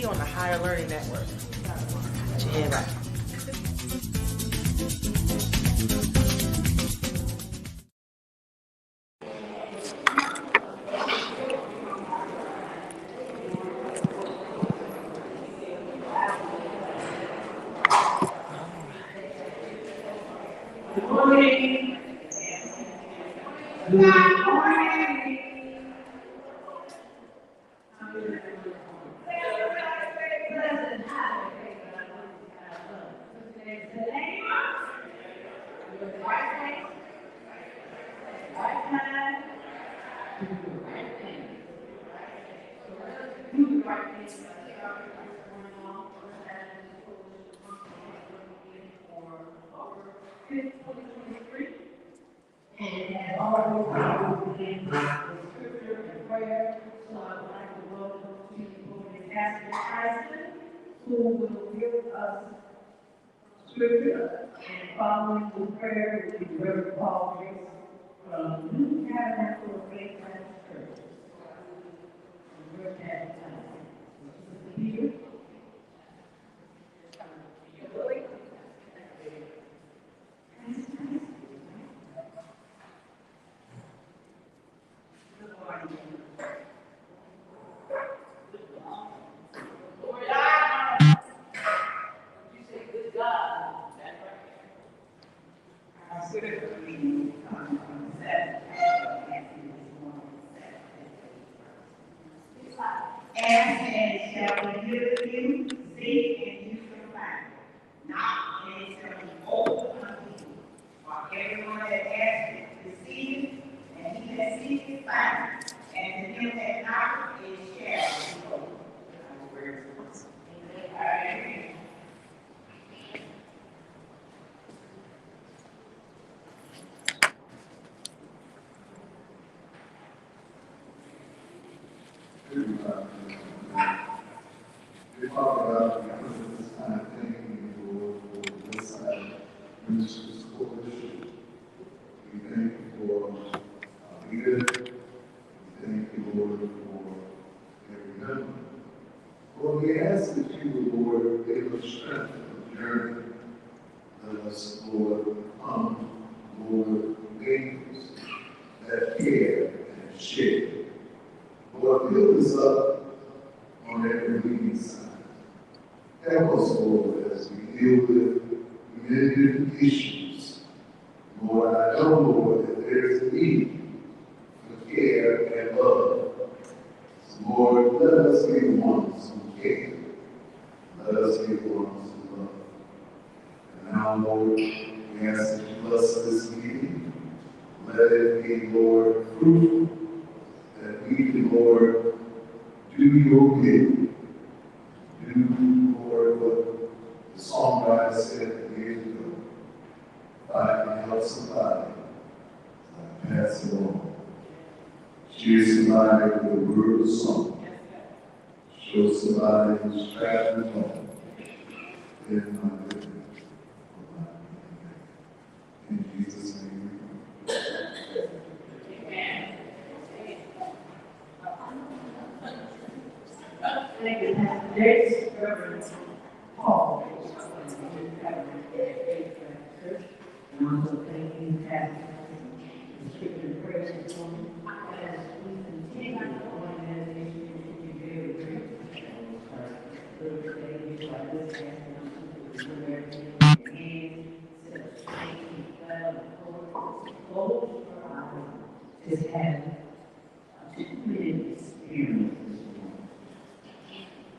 be on the Higher Learning Network. Cheers. Good morning. Good morning. And all of begin with scripture and prayer. So I would like to welcome to you Pastor Tyson, who will give us scripture, and following the prayer will be Reverend Paul Grace from New Tabernacle of Faith Baptist Church. Peter. Our scripture reading comes from 7. Ask and it shall be given you, seek and you shall find. Knock and it shall be opened unto you. For everyone that asks receives, and he that seeketh finds, and to him that knocketh it shall be opened. Amen. We talk about because of this kind of thing for this ministers coalition. We thank you for leaders. We thank you, Lord, for every member. Lord, we ask that you, Lord, give us strength of journey. Let us, Lord, become, Lord, leaders that care and share. Lord, build us up on every leading side. Help us, Lord, as we deal with many different issues. Lord, I know, Lord, that there is a need for care and love. So, Lord, let us be the ones who care. Let us be the ones who love. And now, Lord, we ask that you bless this meeting. Let it be, Lord, fruitful, that we can, Lord, do your will. Do, Lord, what the songwriter said years ago. If I can help somebody, I pass it on. Cheer somebody with a word of song. Show somebody who's traveling home. In my goodness. In Jesus' name we pray. Thank you, Pastor Grace, Reverend Paul Grace, from the New Tabernacle of Faith Baptist Church. And also thank you, Pastor, the scripture and prayer this morning. As we continue on meditation, continue very grateful. Little things like this, asking to do everything in your hands, instead of thinking well, close your eyes, just have a 2-minute experience.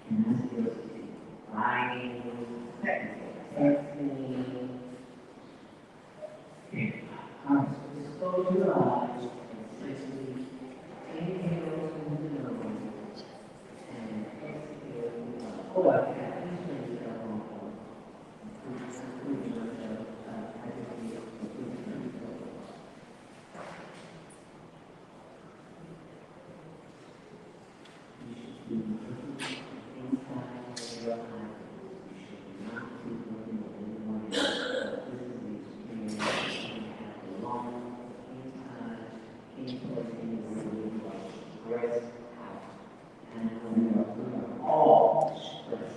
And this was lying, texting. All right, so just close your eyes and simply inhale through the nose and exhale through the mouth. Oh, I can't. Please turn yourself on. Include yourself. I just need to include yourself. You should be inside your eyes. You should not be looking at anyone else. This is the experience you have alone, inside, in place, in the room, stressed out. And we are all all stress.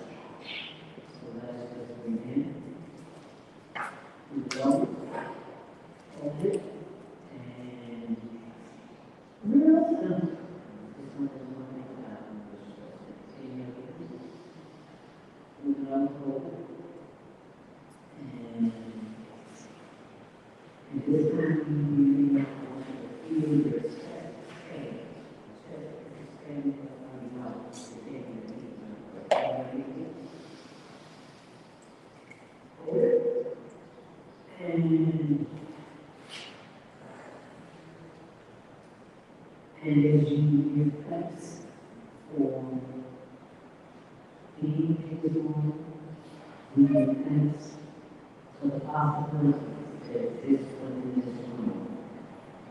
So let's just breathe in. Breathe out. Hold it. And real simple. This one is one thing about stress. Inhale. Breathe out. Hold it. And this time you really want to feel your chest expand. Chest expanding from your mouth. Hold it. And as you give thanks for being able, we give thanks for the possibilities that exist within this room.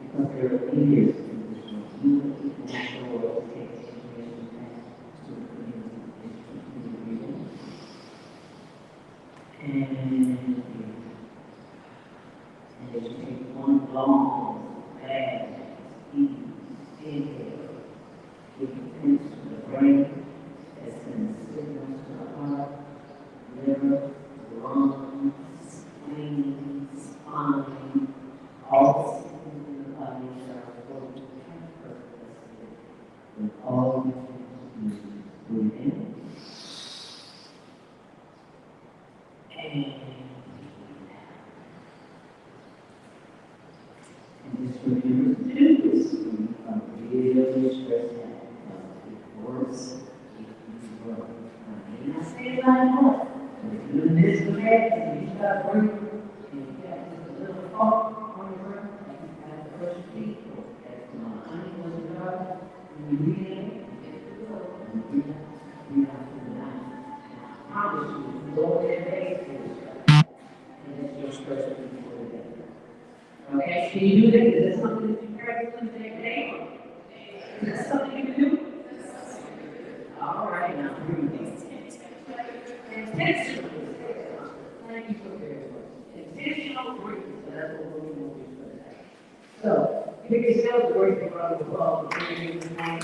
Because there are leaders in this room, even people who show up to take information back to the community. And as you take one long, fast, deep inhale, giving thanks to the brain that sends signals to the heart, liver, lungs, spleen, spine, all systems in the body that are working perfectly with all you can do. Breathe in. And just remember to do this when you are really stressed out. It works if you work. I may not say it like that, but if you're in this effect and you start breathing, and you got just a little funk on your breath, like you got to brush your teeth, or that's honey was your dog, and you breathe in, you get to the door, and you breathe out to the night. And I promise you, if you go that day, and that's your stress before the day. Okay, can you do that? Is that something that you practice every day? Is that something you can do? All right, now breathe in. Intentional. Thank you for very much. Intentional breathing. So that's what we're going to do for today. So, give yourself a great round of applause for being this morning.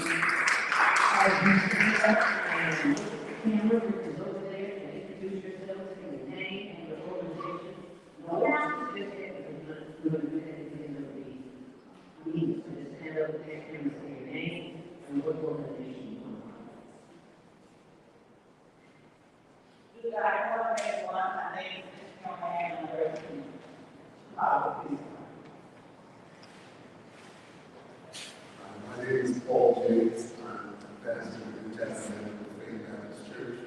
As you stand up and look at the camera, which is over there, and introduce yourself and your name and your organization. No one is just here because we're going to do that at the end of the meeting. So just stand up there and say your name and what organization you come from. Good morning, everyone. My name is Joanne. My name is Paul James. I'm pastor of the New Testament of the Faith Baptist Church.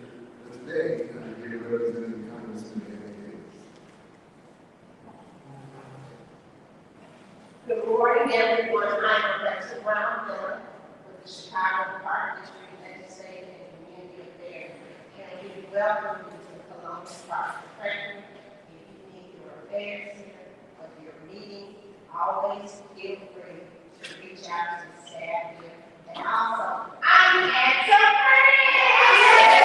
But today, I'm here representing Congressman David. Good morning, everyone. I'm Alexa Brown Miller with the Chicago Park District Legislative and Community Affairs. And we welcome you to Columbus Park. If you need your affairs here or your meeting, always feel free to reach out to the staff here. And also, I'm at some friends.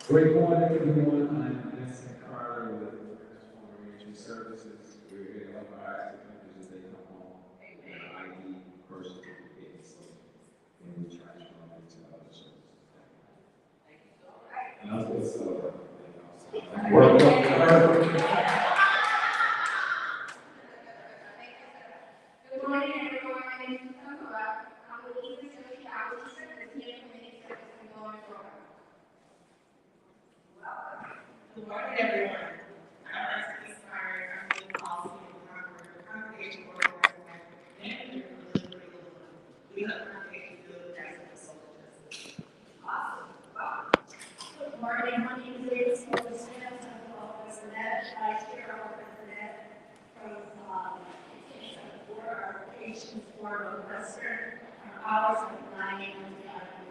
Great morning, everyone. I'm Vincent Carter with Transformation Services. We're here to help our active members as they come home with an ID, birth certificate, and we transform into other services. And I was going to Good morning, everyone. My name is Kamala. I'm the Eastern Social Outreach Service here from Community Service and Going Program. Good morning, everyone. I'm Marcy Smart. I'm the policy and the congregation organizer and we help congregations build justice and social justice. Awesome. Wow. Good morning. My name is Lady Smith. I'm the office of that. I share our president from for our patients for Western hours of 9 a.m. to 5 p.m.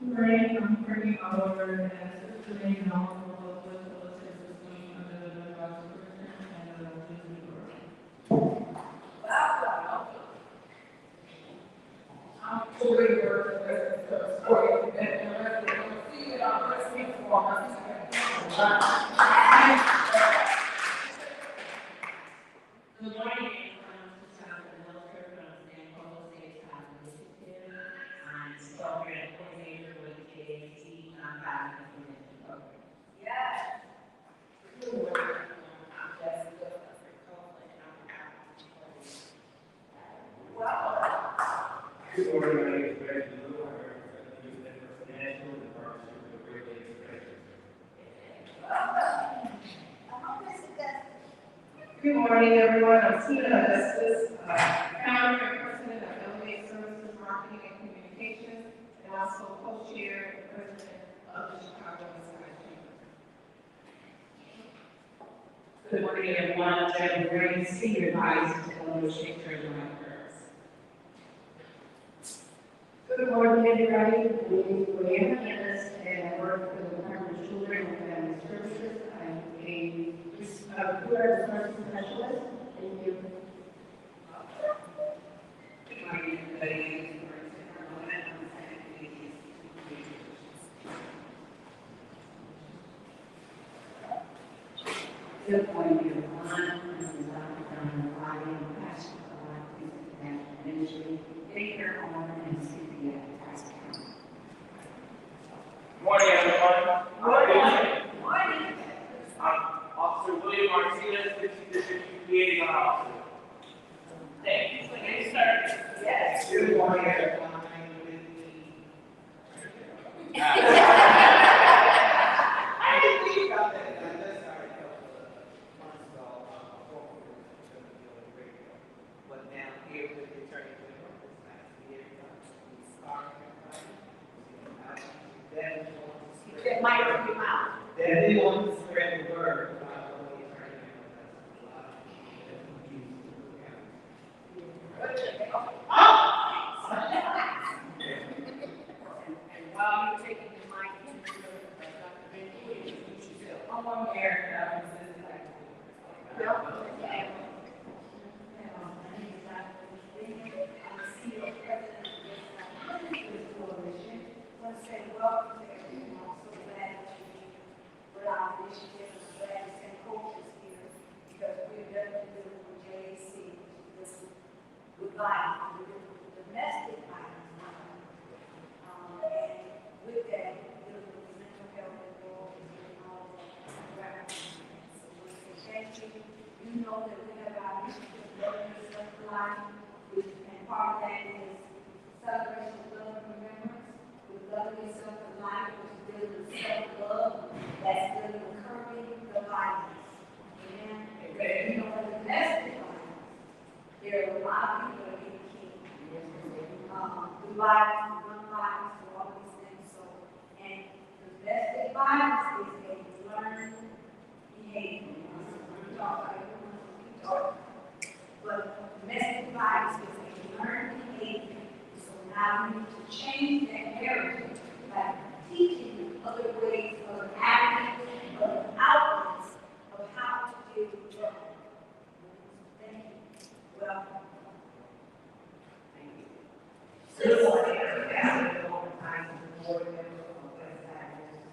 I'm bringing over the assistant and all of the system under the vice president and I'm fully working with the support and the rest of them. See it on listening for us. Good morning, everyone. I'm Healthcare President, Phalese Binion. I'm program coordinator with the AAC nonprofit prevention program. Yes. Good morning. I'm Jessica Copeland, and I'm Good morning, my name is Greg Blue. I represent the Youth Network National in partnership with the Great Lakes. Good morning, everyone. I'm Tina Augustus, founder and president of Elevate Services Marketing and Communications, and also co-chair and president of the Chicago Inside Chamber. Good morning, everyone. I'm Jeremy Green, Senior Advisor to Elevation Children and Girls. Good morning, everybody. My name is Brianna Ennis, and I work for the Department of Children and Family Services. I'm a career resource specialist. Thank you. Good morning, everybody. I'm Good morning, everyone. This is Dr. Donna Friday. I'm passionate about international ministry, daycare, home, and CPS tax account. Good morning, everyone. Good morning. I'm Officer William Martinez, 50th District Liaison Officer. Thank you for your service. Yes. Good morning, everyone. I didn't think about that. I just started a couple of months ago. But now here with the attorney general, it's nice to hear we start. That might open your mouth. Definitely want to spread the word about what the attorney general does. A lot of people And while you're taking the mic, Dr. Ben, I'm on air, welcome to everyone. I'm so glad that you put out initiatives and glad to send coaches here because we're definitely doing with JAC this with violence, with domestic violence, love yourself to life, and part of that is celebration of love and remembrance. With loving yourself to life, which is dealing with self-love, that's dealing with curbing the violence. Amen. Because you know, in domestic violence, there are a lot of people that are getting killed. Through violence, gun violence, through all these things. So, and domestic violence is a learned behavior. We talk about it, we talk. But domestic violence is a learned behavior. So now we need to change that narrative by teaching other ways of acting, of outlets of how to deal with drugs. Thank you. Well, Good morning, I'm all the time, the board member of West Side,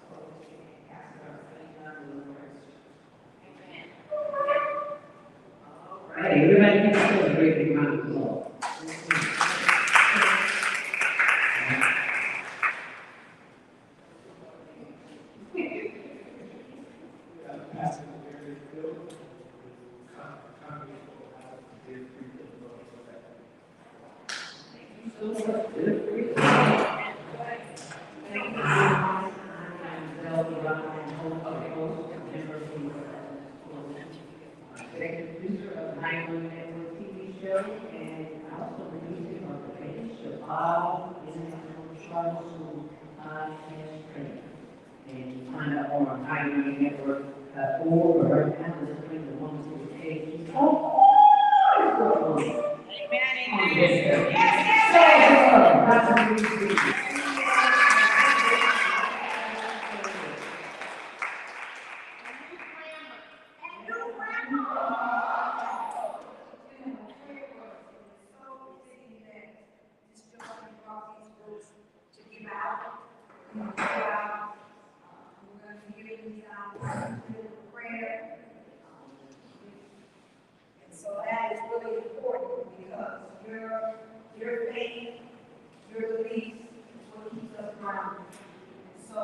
Coach, and Pastor Binion, all right, everybody give yourself a great big round of applause. Pastor, very good. Congregation will have to give free for that. Executive producer of the 911 Network TV show, and also producer of the page, Bob International Charter School Podcast Training. And you find out more on 911 Network or right now, let's bring the woman to the page. And so that is really important because your faith, your belief is what keeps us grounded. And so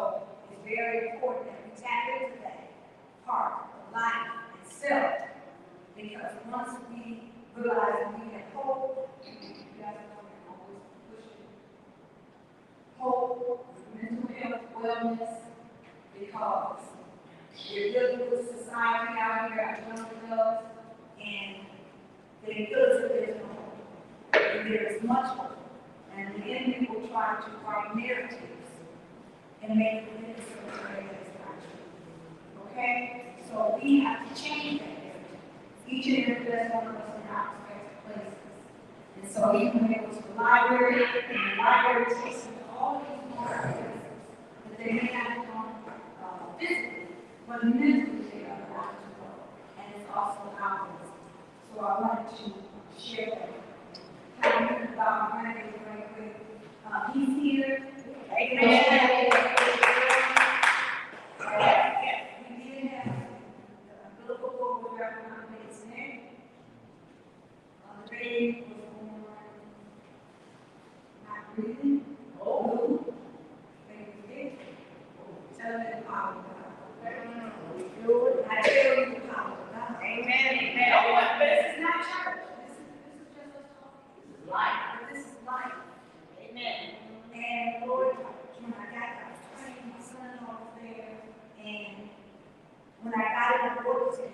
it's very important that we tap into that part of life and self, because once we realize we have hope, you guys know that always pushing hope, mental health, wellness, because we're dealing with society out here, our young adults, and they feel as if there's no hope. And there is much hope. And the enemy will try to write narratives and make it into certain way that is not true. Okay? So we have to change that narrative. Each and every last one of us in our respective places. And so even when it goes to the library, and the library takes them to all these more places that they may not have gone physically, but mentally they are allowed to go. And it's also ours. So I wanted to share that. Tell you about my grandbaby right quick. He's here. Amen. We did have the umbilical cord was wrapped around the baby's neck. The baby was born not breathing. Oh. Baby was big. Tell them the power of God. I tell you the power of God. Amen. Amen. But this is not church. This is just us talking. This is life. This is life. Amen. And Lord, when I was training, my son-in-law was there, and when I got in the orchestra,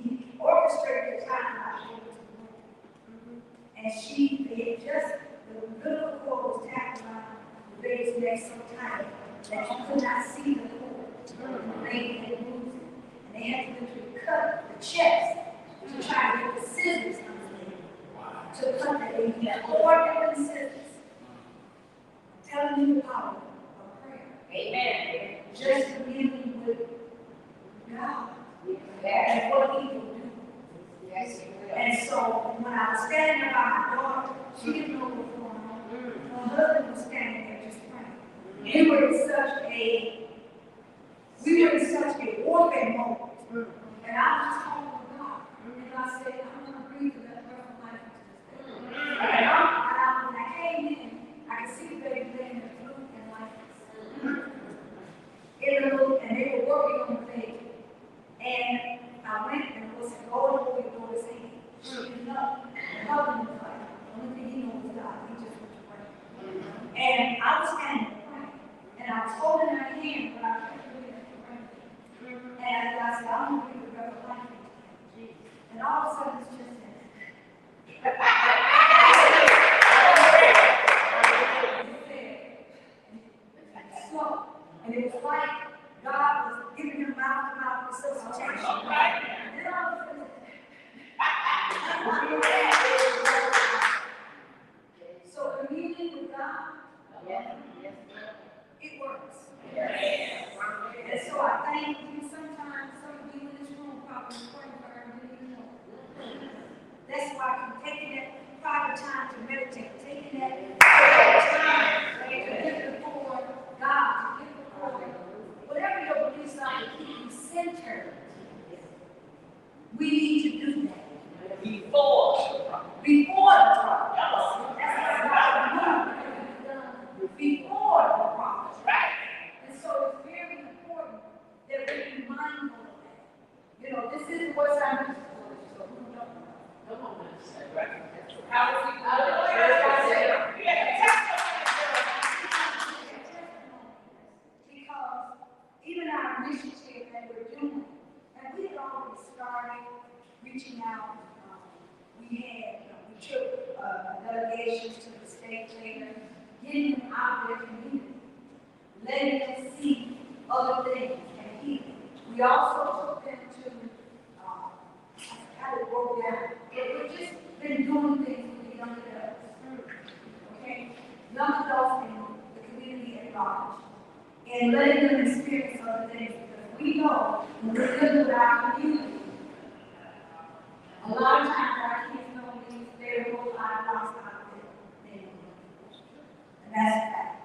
he orchestrated the time I showed to the room. And they had just, the umbilical cord was tapped around the baby's neck so tight that you could not see the cord. The baby had moved it. And they had to literally cut the chest to try to get the scissors underneath. To cut the baby. That 4 different scissors. I'm telling you the power of prayer. Amen. Just communing with God. And what He will do. Yes, He will. And so when I was standing there by my daughter, she didn't know what was going on. Her husband was standing there just praying. We were in such a warfare moment. And I was just talking with God. And I said, I'm going to breathe that breath of life into this baby. And when I came in, I could see the baby laying there blue and lifeless. And they were working on the baby. And I went and was going over the daughter's hand. all of a sudden it's just slow. And it was like God was giving him mouth-to-mouth resuscitation. And then all of a sudden, so communion with God, it works. And so I thank you. Sometimes some of you in this room probably praying for her and didn't even know. That's why I'm taking that private time to meditate, taking that time to get before God, to get before whatever your beliefs are, to keep you centered. We need to do that. Before the promise. That's what God moved before the promise. Right. And so it's very important that we be mindful of that. You know, this is what's our mission. So who don't know? Come on, right. How is he? Because even our initiative that we're doing, and we had already started reaching out. We took delegations to the state fair, getting them out of their community, letting them see other things and heal. We also took them to how to work down. We've just been doing things with the young adults. Okay? Young adults in the community at large. And letting them experience other things because we know when we live with our community, a lot of times our kids don't leave their whole lives outside of it. And that's a fact.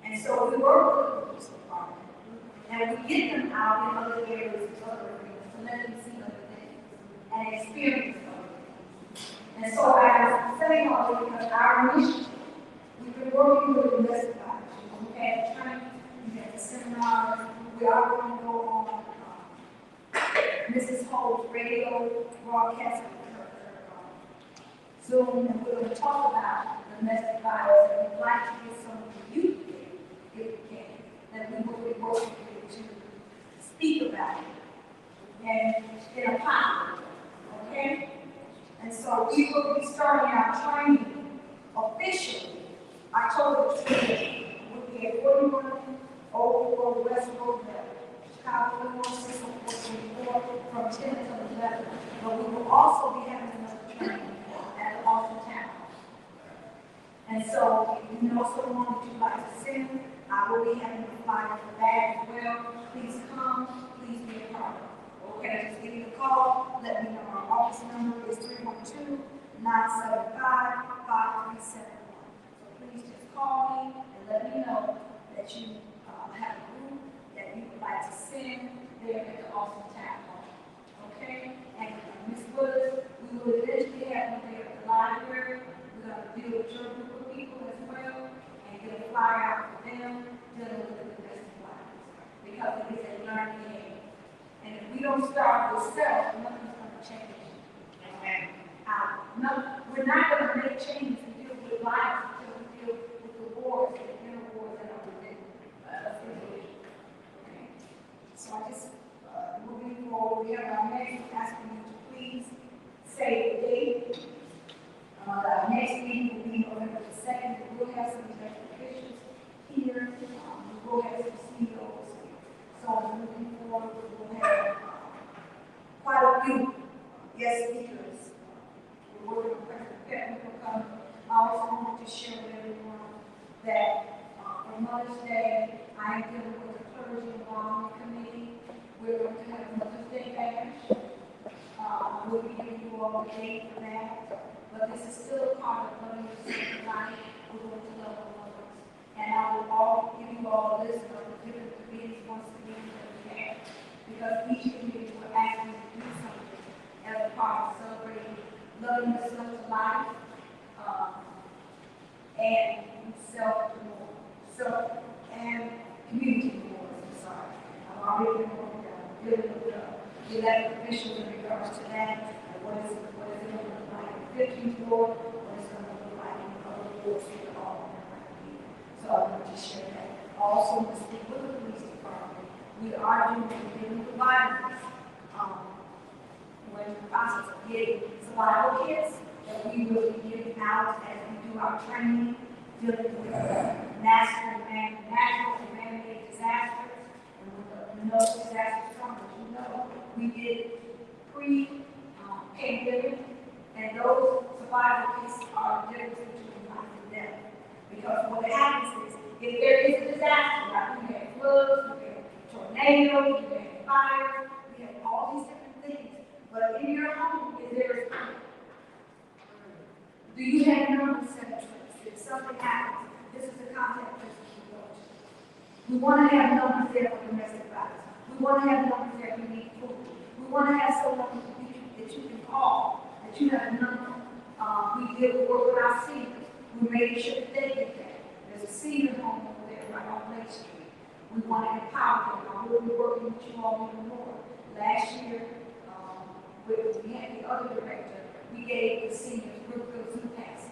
And so we work with the police department and we get them out in other areas, other areas, to let them see other things and experience other things. And so I was saying all this because our mission, we've been working with the investigators. We've had training, we've had seminars, we are going to go on Mrs. Holt's radio broadcast with her Zoom, and we're going to talk about domestic violence, and we'd like to get some of the youth there, if we can, that we will be working with to speak about it, and in a positive, okay? And so we will be starting our training officially October 20th. We'll be at 41 Old Road, West Road, Chicago, Illinois, 604 from 10 to 11. But we will also be having another training at Austin Town. And so, if you know someone that you'd like to send, I will be having a flyer for that as well. Please come, please be a part of it. Okay, just give me a call, let me know. Our office number is 312-975-5371. So please just call me and let me know that you have a group that you would like to send there at the Austin Town Hall. Okay? And Ms. Willis, we will eventually have them there at the library. We're going to deal with your group of people as well and get a flyer out for them dealing with the domestic violence because it is a learning area. And if we don't start with self, nothing's going to change. Amen. No, we're not going to make changes and deal with violence until we deal with the wars, the inner wars that are within us. Okay. So I just, moving forward, we have our next asking you to please save the date. Our next meeting will be November the 2nd. We will have some elected officials here. We will have some CEOs. So moving forward, we will have quite a few guest speakers. We're working with President Peck will come. I also want to share with everyone that on Mother's Day, I am dealing with the Clergy Involvement Committee. We're going to have Mother's Day bash. We'll be giving you all the date for that. But this is still a part of Loving Yourself Life. We're going to love our mothers. And I will all give you all a list of the different committees once again that we have. Because each committee will actually do something as a part of celebrating loving yourself to life and self and community awards. I'm sorry. I've already been dealing with the elected officials in regards to that. And what is it going to look like in the 15th ward? What is it going to look like in the other wards that are all in the community? So I want to share that. Also, to speak with the police department. We are dealing with violence. we're in the process of getting survival kits that we will be giving out as we do our training, dealing with natural and man-made disasters, and with no disasters from, as you know, we did pre-pandemic, and those survival kits are different between life and death. Because what happens is, if there is a disaster, like we had floods, we had tornadoes, we had fires, we had all these different things, but in your home, is there a fire? Do you have numbers set? If something happens, this is the contact person you go to. We want to have numbers there for domestic violence. We want to have numbers there if you need food. We want to have someone that you can call, that you have a number. We deal with work with our seniors. We made sure that they get that. There's a senior home over there right on Lake Street. We want to empower them. I'm really working with you all even more. Last year, with me and the other director, we gave the seniors real good food passes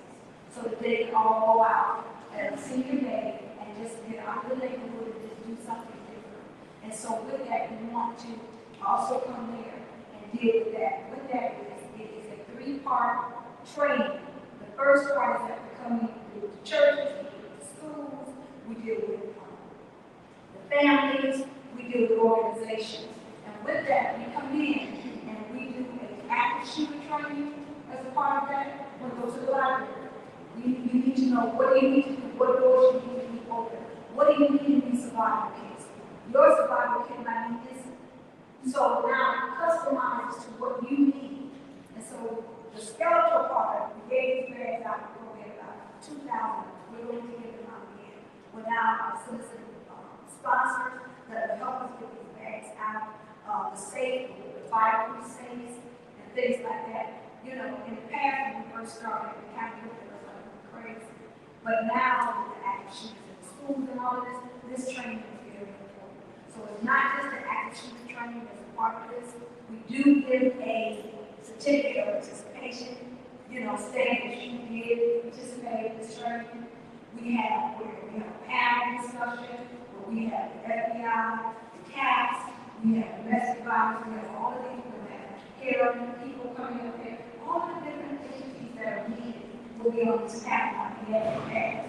so that they could all go out at a senior day and just get out of the neighborhood and just do something different. And so with that, we want to also come there and deal with that. What that is, it is a three-part training. The first part is that we come in, we deal with the churches, we deal with the schools, we deal with the families, we deal with organizations. And with that, we come in and we do an active shooter training as a part of that. We go to the library. You need to know what do you need to do, what doors you need to keep open. What do you need in these survival kits? Your survival kit might be missing. So now customize to what you need. And so the skeletal part, we gave these bags out, we had about 2,000. We're going to give them out again. We're now soliciting sponsors that will help us get these bags out. The safe, the fireproof safes, and things like that. You know, in the past when we first started, we kind of looked at us like crazy. But now with the active shooters in the schools and all of this training is very important. So it's not just the active shooter training as a part of this. We do give a certificate of participation, you know, saying that you did participate in this training. We have a panel discussion where we have the FBI, the CAPS, we have domestic violence, we have all of these, we have caring people coming up there, all the different entities that are needed will be on this panel like we have in the past.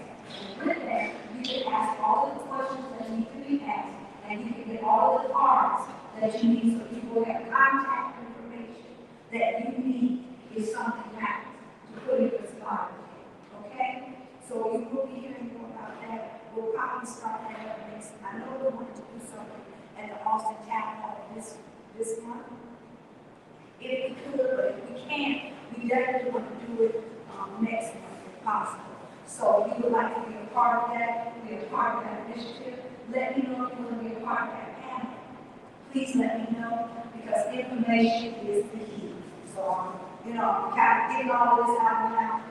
And with that, you can ask all of the questions that need to be asked, and you can get all of the cards that you need so people have contact information that you need if something happens to put in this file. Okay? So you will be hearing more about that. We'll probably start that up next. I know we want to do something at the Austin Town Hall this month. If we could, but if we can't, we definitely want to do it next month if possible. So if you would like to be a part of that, be a part of that initiative, let me know if you want to be a part of that panel. Please let me know, because information is the key. So, you know, I'm kind of getting all this out now,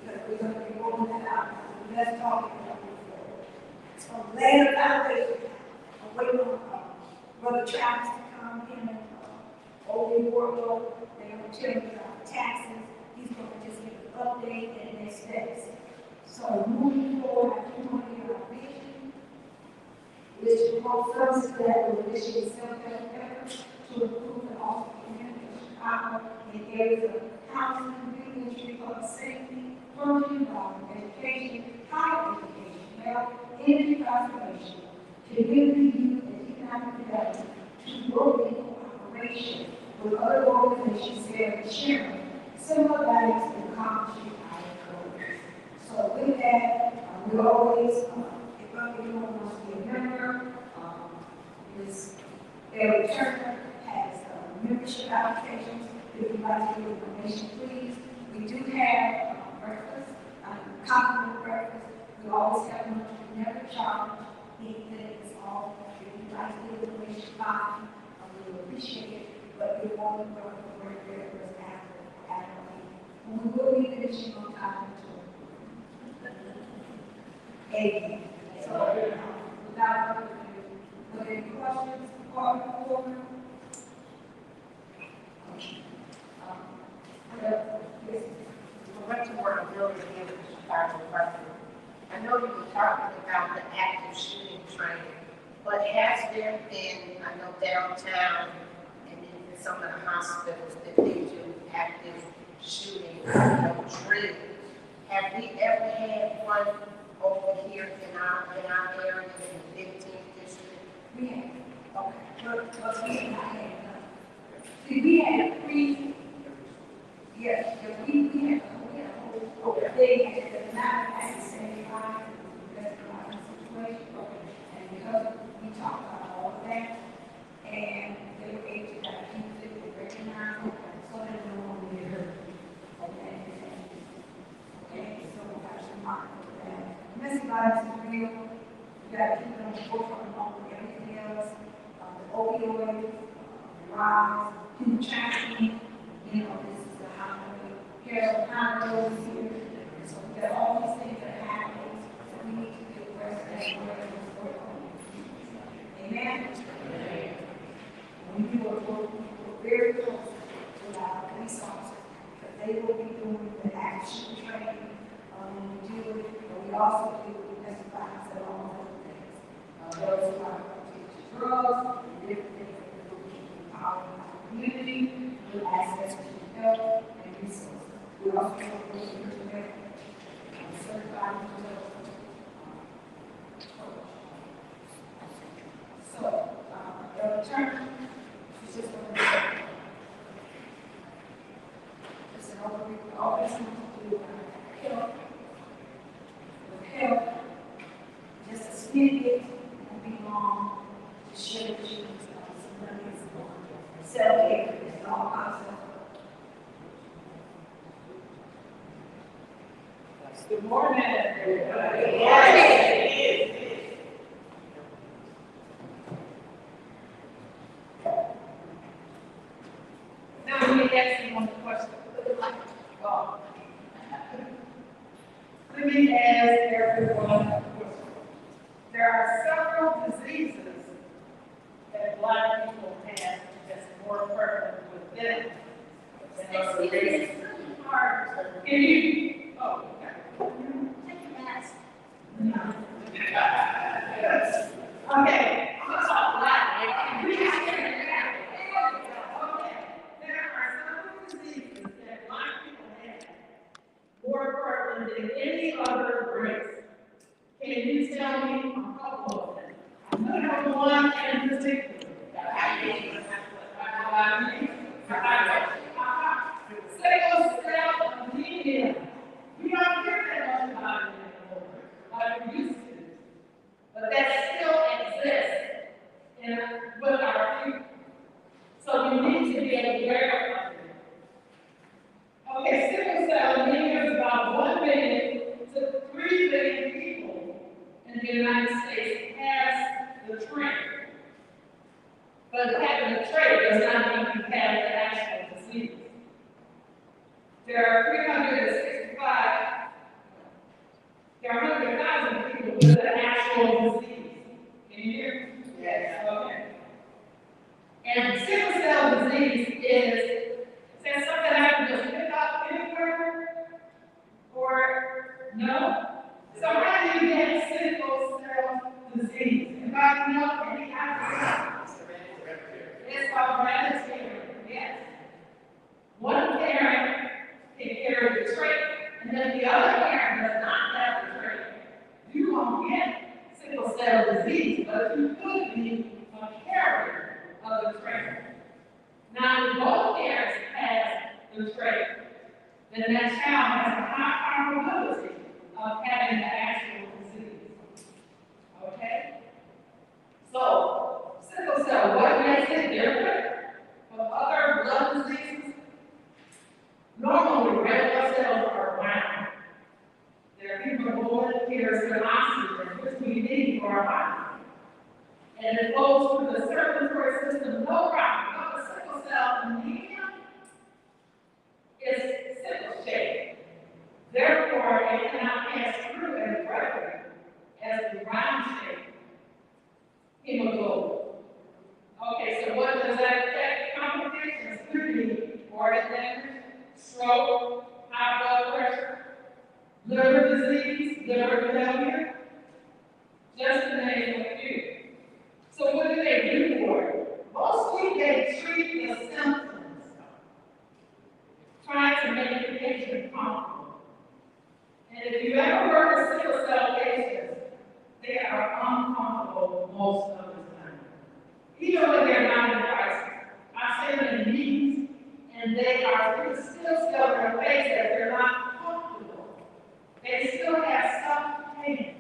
because we're going to be rolling that out. Let's talk about it before. So later, I'm waiting on Brother Travis to come in and over the world. They're going to tell me about the taxes. He's going to just give an update and next steps. So moving forward, I do want to get our vision, which is promote services that will initiate self-help efforts to improve the Austin community of Chicago in areas of housing, community, public safety, working environment, education, higher education, health, energy conservation, community youth, and economic development to work in cooperation with other organizations sharing similar values and accomplishing our goals. So with that, we always, if anyone wants to be a member, Ms. Eric Turner has membership applications. If you'd like to get information, please. We do have breakfast, complimentary breakfast. We always have lunch. We never charge anything. It's all, if you'd like to get information, fine. We will appreciate it. But we won't work for breakfast after we will be finishing on time too. Amen. So, without further ado, are there any questions for the board? Director of Building here with the Chicago Department. I know you were talking about the active shooting training, but has there been, I know downtown and in the some of the hospitals that they do active shooting, drill. Have we ever had one over here in our area in the 15th district? We have, okay, but we have not had none. See, we had three, yes, we had a whole thing, and the not at the same time, that's the situation. And because we talked about all of that, and they were able to diffuse it, they recognize it, so they no longer get hurt. Okay, so we got to mark that. Domestic violence is real. We got to keep it on the forefront along with everything else. The opioids, the rise, human trafficking, this is the highway, Carroll Highway here. And so we got all these things that are happening, that we need to be aware of that we're going on. Amen? We do work very close with our police officers, because they will be doing the action training when we do it, but we also do domestic violence and all those things. Those who are addicted to drugs, and different things that we're looking for our community, with access to help and resources. We also work with certified mental health coach. So, the attorney, just an overview of all this to do health. With health, just a snippet, won't be long, to share with you some nuggets on self-care and all concepts. Good morning, everybody. Good morning. Now, let me ask you one question. Let me ask everyone a question. There are several diseases that Black people have that's more prevalent with them than other races. It's really hard to Can you? Oh, okay. take a mask. Yes. Okay, I'm gonna talk loud. We have to hear that. Okay. There are some diseases that Black people have more prevalent than any other race. Can you tell me a couple of them? I know one in particular. Sickle cell anemia. We don't hear that much about it anymore, like we used to. But that still exists with our people. So we need to be aware of it. Okay, sickle cell anemia is about 1 million to 3 million people in the United States has the trait. But having the trait does not mean you have the actual disease. There are 100,000 people with an actual disease. Can you hear me? Yes. Okay. And sickle cell disease is something I can just pick up anywhere, or no? So how do you get sickle cell disease? Anybody know any idea? It's called hereditary. Yes. One parent can carry the trait, and then the other parent does not have the trait. You won't get sickle cell disease, but you could be a carrier of the trait. Now, if both parents have the trait, then that child has a high probability of having the actual disease. Okay? So, sickle cell, what makes it different from other blood diseases? Normally, red blood cells are round. They're hemoglobin carries the oxygen, which we need for our body. And it goes through the circulatory system, no problem. But the sickle cell anemia is sickle shaped. Therefore, it cannot pass through as readily as the round shaped hemoglobin. Okay, so what does that affect? Complications could be organ damage, stroke, high blood pressure, liver disease, liver failure, just to name a few. So what do they do for it? Mostly they treat the symptoms be comfortable. And if you ever work with sickle cell patients, they are uncomfortable most of the time. Even when they're not in crisis. I see them in meetings, and they are still on their face that they're not comfortable. They still have some pain.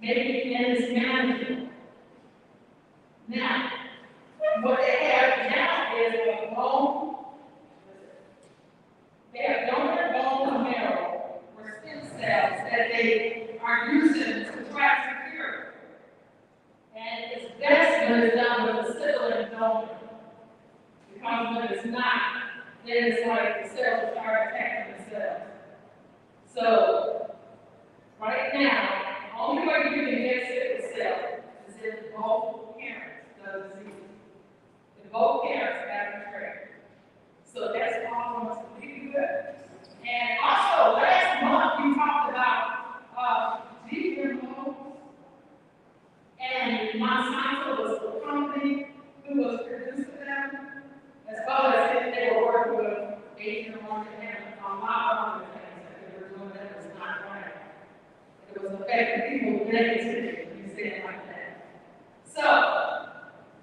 Maybe in this management. Now, what they have now is a bone. They have donor bone marrow or stem cells that they are using to try to cure. And it's best when it's done with a sickle donor. Because when it's not, then it's like the cells start attacking themselves. So, right now, the only way you can get sickle cell is if both parents does disease. If both parents have the trait. So that's all I want to be good. And also, last month we talked about GMOs, and Monsanto was the company who was producing them, as well as if they were working with Asian American and a lot of other things that they were doing that was not right. It was affecting people negatively, you say it like that. So,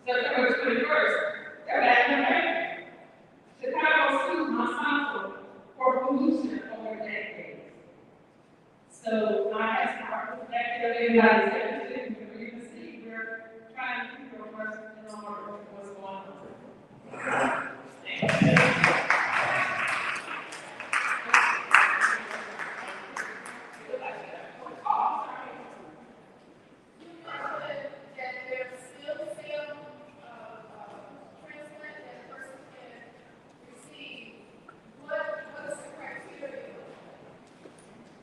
September 21st, they're back in the bank. Chicago sued Monsanto for pollution over decades. So, I have started with that, everybody's interested, you can see we're trying to keep your person in order of what's going on.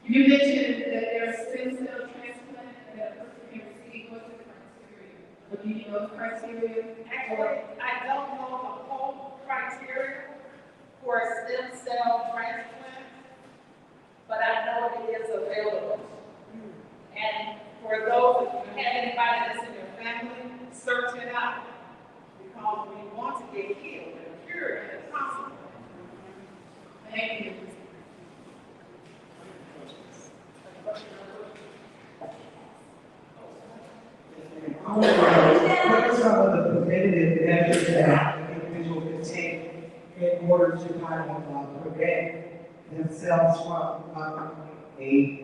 You mentioned that there's stem cell transplant that a person can receive. What's the criteria? Do you know the criteria? Actually, I don't know the whole criteria for a stem cell transplant, but I know it is available. And for those, if you have anybody that's in your family, search it out. Because we want to get healed and cured if possible. Thank you. What are some of the preventative measures that an individual can take in order to kind of prevent themselves from a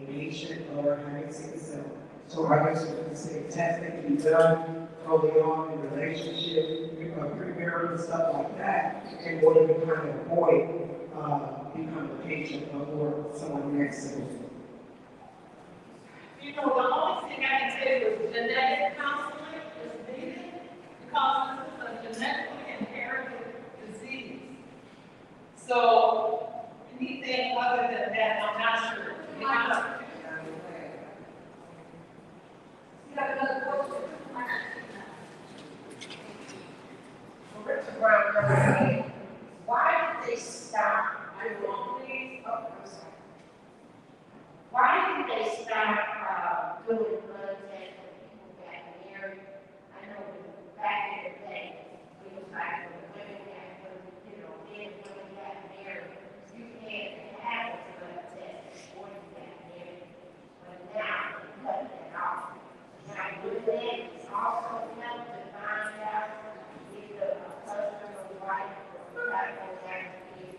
patient or having sickle cell? So I guess we can say testing can be done early on in the relationship, pre-marriage and stuff like that, in order to kind of avoid becoming a patient or someone next to them. You know, the only thing I can tell you is genetic counseling is needed because this is a genetically inherited disease. So anything other than that, I'm not sure. You got another question? Richard Brown, why did they stop? Why did they stop doing blood tests when people got married? I know back in the day, it was like when women got, men and women got married, you can't have a blood test before you got married. But now, they cut that off. Now, doing that also helps to find out if the husband or wife or husband actually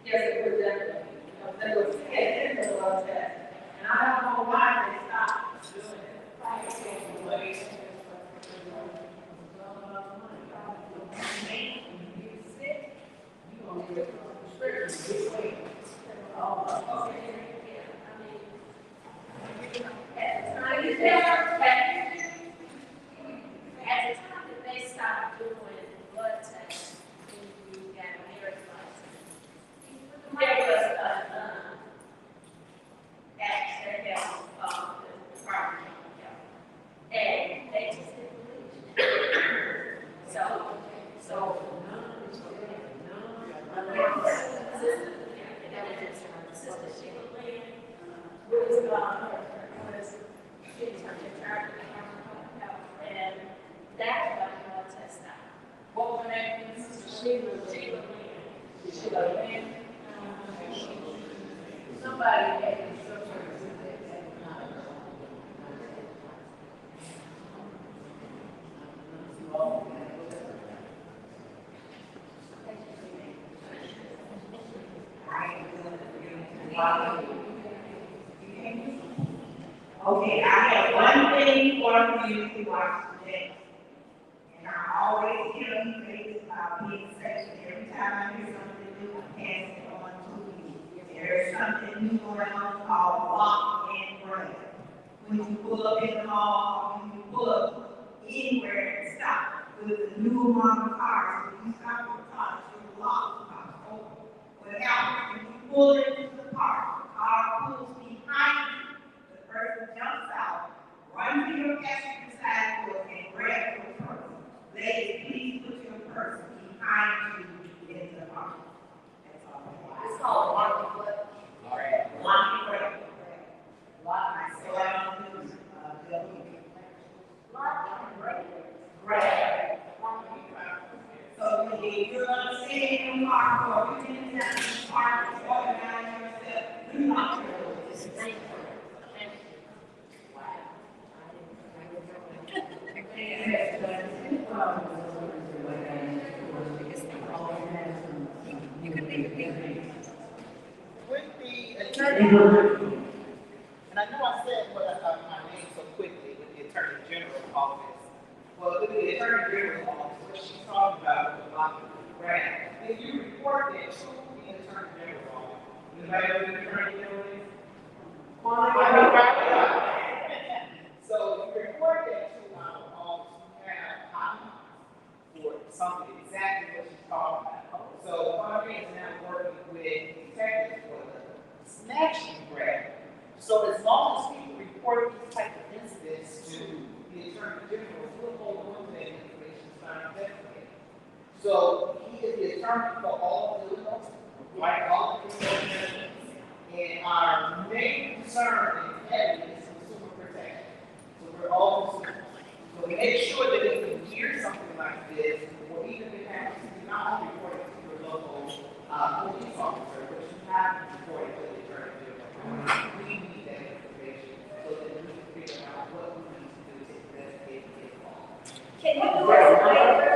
Yes, it was definitely. They were scared in the blood test. And I don't know why they stopped doing it. At the time that they stopped doing blood tests, when you got a marriage license, there was an act that held the property, and they just didn't believe it. So, Sister Sheila Lynn was getting her charge of the health, and that's why the blood test stopped. What was her name? Sheila Lynn. Did she let him in? Somebody had instructions that Okay, I have one thing for the community watch today. And I always hear you say about being section. Every time I hear something new, I pass it on to you. There is something new going on called walk and break. When you pull up in the mall, when you pull up anywhere and stop, with the new amount of cars, when you stop the cars, you lock the cars open. What happens when you pull into the park, the car pulls behind you, the person jumps out, runs to your passenger side door and grabs your purse. Ladies, please put your purse behind you in the park. That's all. it's called walking foot. Lock and break. Lock and break. So I don't do Lock and break. Right. So if you're gonna stay in the park or you're in the park, organize yourself, do not do this. With the attorney, and I know I said my name so quickly with the Attorney General's office. Well, with the Attorney General's office, what she's talking about is blocking the grant. If you report that to the Attorney General's office, anybody know who the Attorney General is? So if you report that to our office, you have a copy for something exactly what she's talking about. So Phalese is now working with detectives for the snatching grant. So as long as people report these type of incidents to the Attorney General, we'll hold on to that information signed investigated. So he is the attorney for all of Illinois, like all of the organizations. And our main concern and heavy is consumer protection. So we're all consumers. So we make sure that if we hear something like this, or even if it happens to be not only reported to your local police officer, but you have to report it to the Attorney General. We need that information so that we can figure out what we need to do to investigate this law. Can you do us a favor?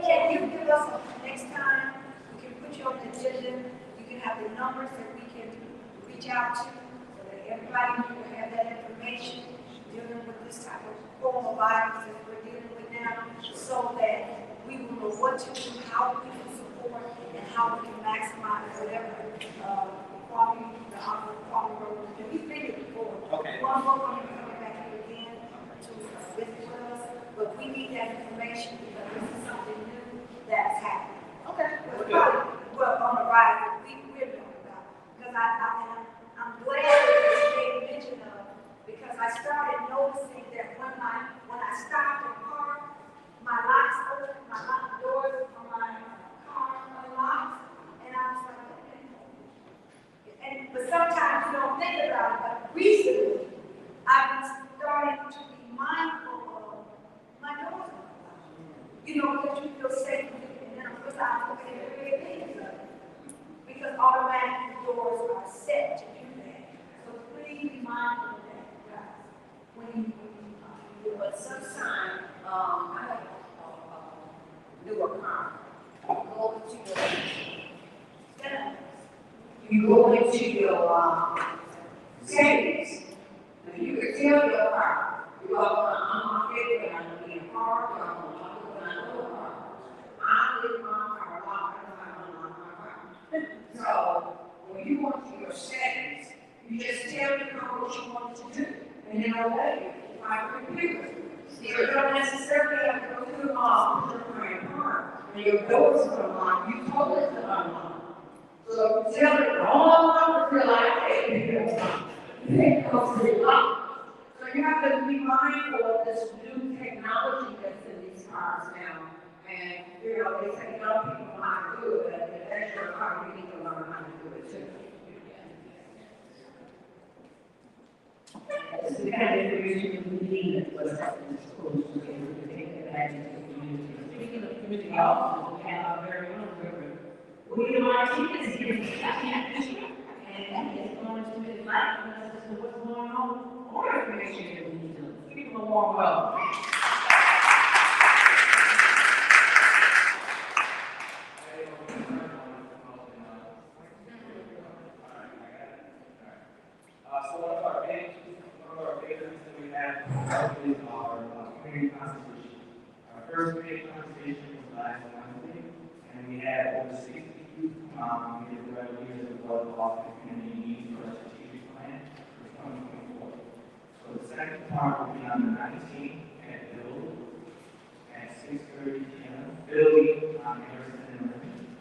Can you give us, next time, we can put you on the agenda, you can have the numbers that we can reach out to, so that everybody will have that information dealing with this type of form of violence that we're dealing with now, so that we will know what to do, how we can support, and how we can maximize whatever, quality, the quality road. And we figured before. Okay. One more going to be coming back here again to visit with us, but we need that information because this is something new that's happening. Okay. We're probably, well, on the rise, that we're talking about. Because I'm glad that you made mention of, because I started noticing that when I stopped and parked, my locks open, my lock doors on my car unlocked, and I was like, okay. But sometimes you don't think about it, but recently, I've been starting to be mindful of my doors unlocked. You know, because you feel safe, and then I'm realizing, okay, there are things of it. Because automatic doors are set to do that. So please be mindful of that, guys. When you But sometimes, I have a newer car. You go into your settings. Now you can tell your car, you are going to unlock it when I need a car, or I'm going to unlock it when I know a car. I leave my car locked because I unlock my car. So when you go into your settings, you just tell the car what you want to do, and then obey it. Like computers. You don't necessarily have to go to the mall, put your car in park, and your doors are unlocked, you told it to unlock. So tell it all over your life, it goes to the lock. So you have to be mindful of this new technology that's in these cars now. And, you know, they say young people know how to do it, but if that's your car, you need to learn how to do it too. It's the kind of information we need what's happening in schools to be able to take advantage of the community. Speaking of community, also, we have our very own river. We are Martinez is here to speak this week, and he is going to enlighten us as to what's going on information that we need to know. Give him a warm welcome. So one of our big things that we have is our community consultation. Our first community consultation was last Wednesday, and we had over 60 youth come out and give their ideas of what the community needs for a strategic plan for 2024. So the second part will be on the 19th at Bill at 6:30 p.m. Billy on Harrison and Richmond.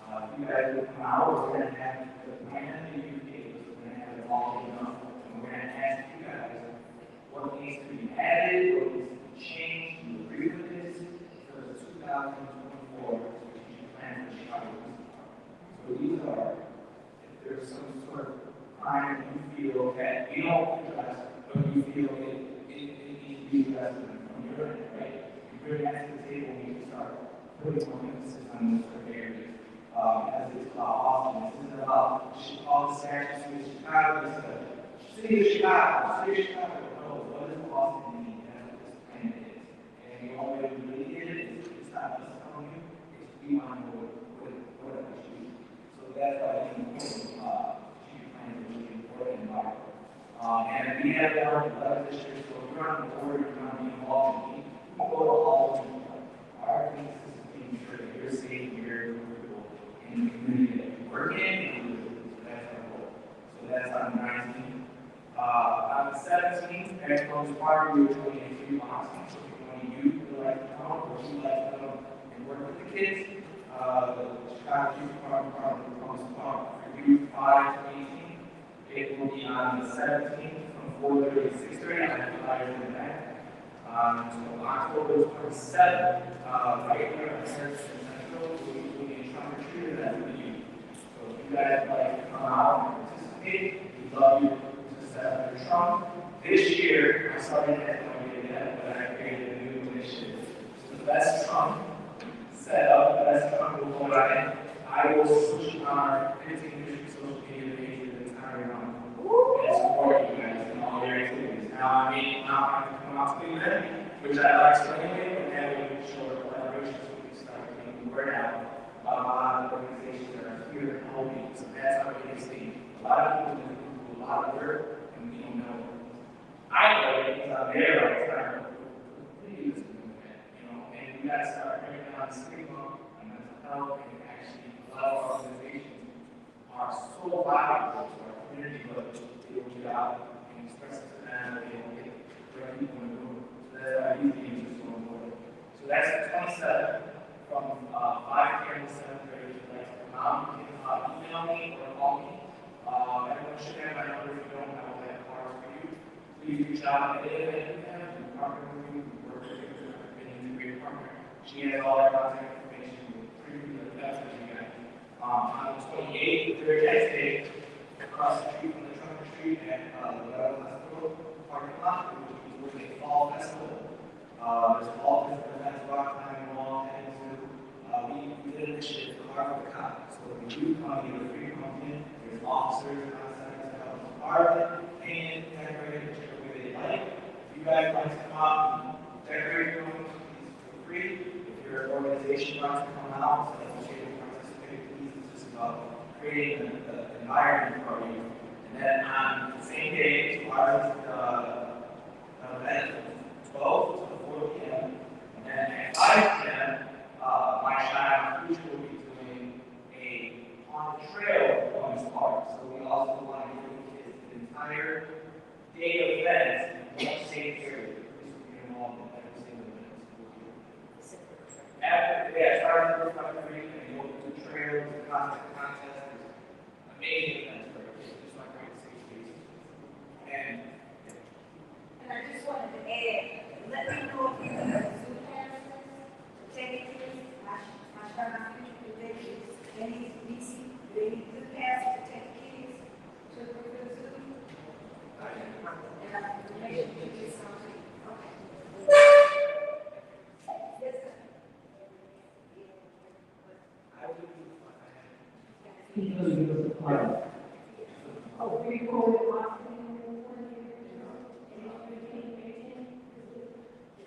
If you guys will come out, we're going to have the plan that you gave us. We're going to have it all enough. And we're going to ask you guys what needs to be added, what needs to be changed, do you agree with this for the 2024 strategic plan for Chicago Police Department. So these are, if there's some sort of crime that you feel that you don't address, but you feel it needs to be addressed from your end, right? If you're at the table, you can start putting more emphasis on those certain areas. As it's about Austin, this isn't about all the Sarah City of Chicago, it's the city of Chicago, city of Chicago. No, what does Austin need? That's what this plan is. And the only way we really get it is it's not us telling you, it's we want to know what it is. So that's why I think strategic plan is really important and vital. And we have our 11 districts, so if you're on the board, you're going to be involved in we go to all of them. Our thing is making sure that you're safe, you're in the community that you work in, and that's our goal. So that's on the 19th. On the 17th, at Columbus Park, we were doing a free boxing. So if any youth would like to come, or if you'd like to come and work with the kids, the Chicago Youth Department of Columbus Park, for youth 5 to 18, it will be on the 17th from 4:30 to 6:30. I have flyers in the back. So October 27th, right here on Harrison Central, we'll be doing a trunk or treat event with you. So if you guys would like to come out and participate, we'd love you to set up your trunk. This year, I'm sorry I had no idea yet, but I created a new initiative. So the best trunk set up, the best trunk will go right in. I will switch on our 15 district social media page the entire month and support you guys in all your activities. Now, I mean, not going to come out to the event, which I like to anyway, and then we can show our collaboration so we can start getting the word out about a lot of organizations that are here and helping. So that's how we can see a lot of people do a lot of work, and we don't know. I know it because I'm there all the time. Please, and we got to start bringing down the stigma and mental health, and actually a lot of organizations are so valuable to our community, but they will get out and express it to them, and they will get where people in the room. So that's why these games are so important. So that's the 27th from 5 p.m. to 7:30. If you'd like to come out, you can email me or call me. Everyone should have my number. If you don't, I will have cards for you. Please reach out at any event you have. We partner with you. We work with you. We've been a great partner. She has all our contact information. We'll preview the best of you guys. On the 28th, the very next day, across the street from the trunk or treat at the Meadow Hospital parking lot, we'll do a fall festival. There's all different events, rock climbing, wall, and we did an initiative for Car for the Cop. So when you come, you have a free pumpkin, there's officers on site to help them carve it, paint it, decorate it, whichever way they like. If you guys want to come out and decorate your homes, please feel free. If your organization wants to come out, so that's okay to participate, please. It's just about creating the environment for you. And then on the same day, tomorrow is the event, 12 to 4 p.m. And then at 5 p.m., my child Future will be doing a on the trail on this park. So we also want to give the kids the entire day of events in one safe area. This will be involved in every single event. After starting the Reflectory and go to the trails, the contest, amazing events for our kids. Just like great safe spaces. And I just wanted to add, let me know if you have a zoo pass to take it. My child, they need zoo pass to take kids to the zoo. And I can make sure you get something. Okay. Yes, sir. I would do Can you give us a plan? Oh, we call it last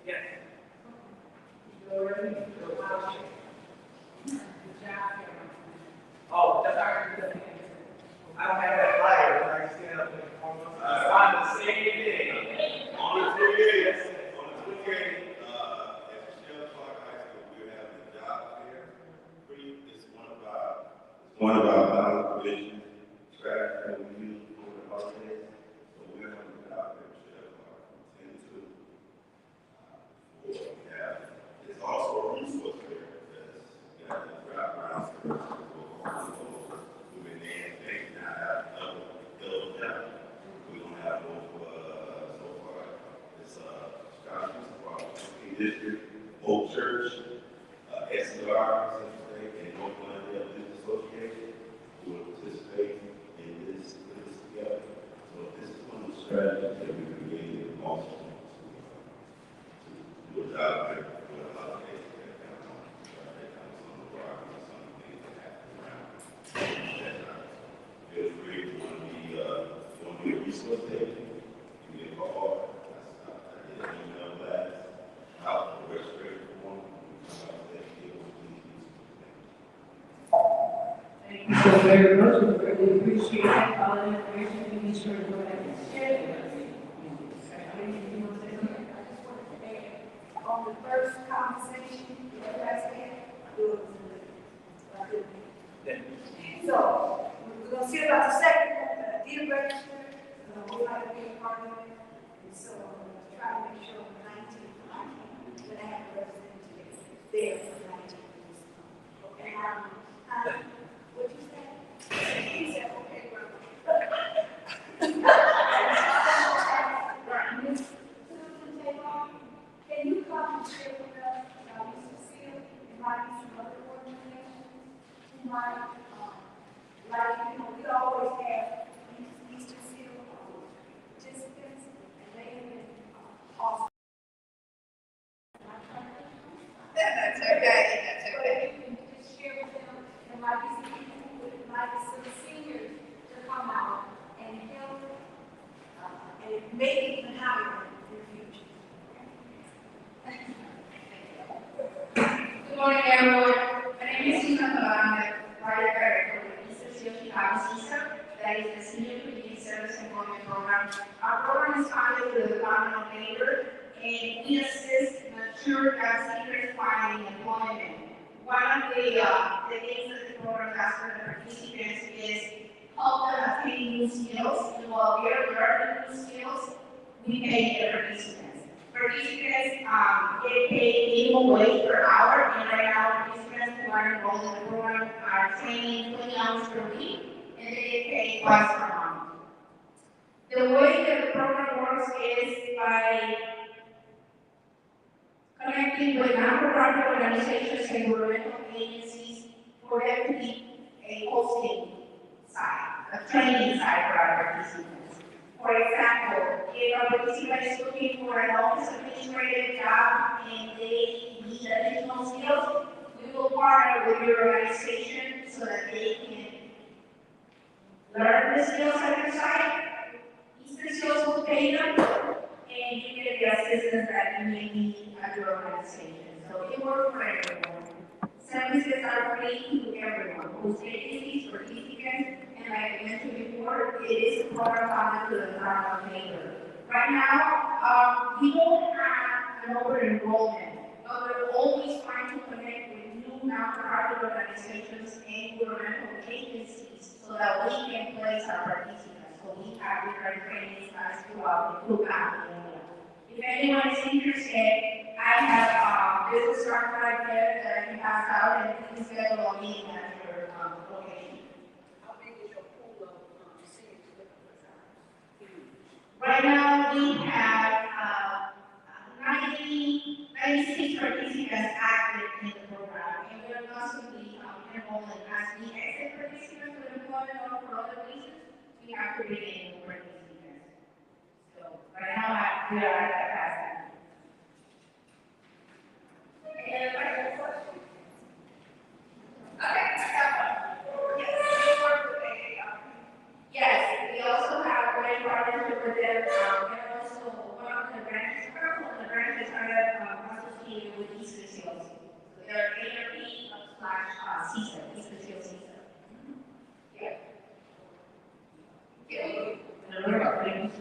Yes. Oh, that's our, I don't have that flyer, but I can stand up and inform them. On the same day. On the 28th, at Shell Park High School, we're having a job fair. It's one of our non-provision tracks that we use for the holidays. So we're having a job fair at Shell Park from 10 to 4. We have, it's also a resource fair because we have to drive around services. We've been there and they now have double down. We don't have no so far. It's District, Hope Church, SDR, and North Carolina Business Association who will participate in this together. So this is one of the strategies that we created also to do a job fair for the holidays that come on. That comes on the rock and some of the things that happen around. Feel free if you want to be a resource station. Give me a call. I did an email blast out the registration form. Thank you so very much. We greatly appreciate that. All the information you be sure to go ahead and share with us. on the first conversation, the president, so, we're gonna see about the second, deal register, we'd like to be a part of it. And so, I'm gonna try to make sure on the 19th, I can, have a representative there for the 19th. Okay, what'd you say? He said, okay, well. Can you come and share with us, Mr. Seal, and might be some other organizations who might, we always have Mr. Seal participants, and they have been awesome. That's okay, that's okay. But you can just share with them, and might be some people who would like some seniors to come out and help, and maybe even hire in the future. Good morning, everyone. My name is Susan Palame, Project Director with the Eastern Chicago System, that is the Senior Community Service Employment Program. Our program is funded through the Department of Labor, and we assist mature job seekers finding employment. One of the things that the program does for the participants is help them obtain new skills, and while we are learning new skills, we pay the participants. Participants get paid minimum wage per hour, and right now participants who are enrolled in the program are training 20 hours per week, and they get paid twice per month. The way that the program works is by connecting with non-profit organizations and governmental agencies for them to be a hosting site, a training site for our participants. For example, if a participant is looking for an office administrative job and they need additional skills, we will partner with your organization so that they can learn the skills at your site. These skills will pay them, and you get the assistance that you may need at your organization. So it works for everyone. Services are free to everyone, who's agencies, participants, and like I mentioned before, it is a program funded to the Department of Labor. Right now, we don't have an over-enrollment, but we're always trying to connect with new non-profit organizations and governmental agencies so that we can place our participants. So we have different training classes throughout the program. If anyone is interested, I have business card right there that I can pass out, and please get a login at your location. How big is your pool of seniors looking for jobs? Right now, we have 96 participants active in the program, and we're constantly enrolling as we exit participants with employment or for other reasons. We have to regain more participants. So right now, we are at capacity. Anybody have a question? Okay, Yes.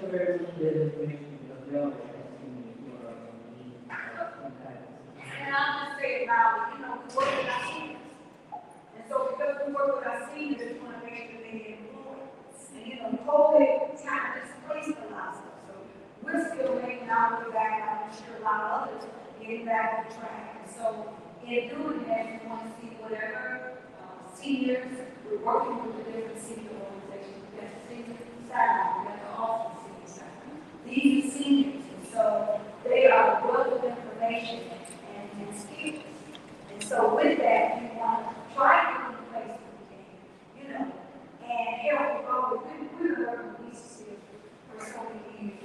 you very much for the information of the other testimony for some type of. And I'll just say about, we work with our seniors. And so because we work with our seniors, we want to make sure they get employed. And COVID time displaced a lot of stuff. So we're still making our way back. I'm sure a lot of others getting back on track. And so in doing that, we want to see whatever seniors, we're working with the different senior organizations. We got the senior side, we got the office senior side. These are seniors, and so they are a wealth of information and skills. And so with that, we want to try to put in place what we can, and help with all we're working with these skills for so many years.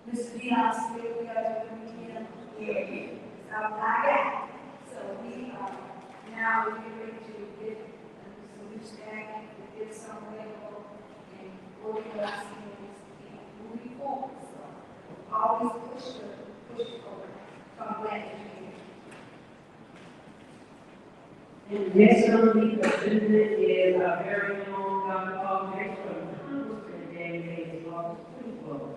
Mr. Binion still, we got to yeah. So I got. So we are now we're ready to get some new staff, get some available, and working with our seniors and moving forward. So always push forward. So I'm glad that you're here. And next on the agenda is our very own Dr. Paul Jackson from Congressman Danny Davis' office. Please welcome.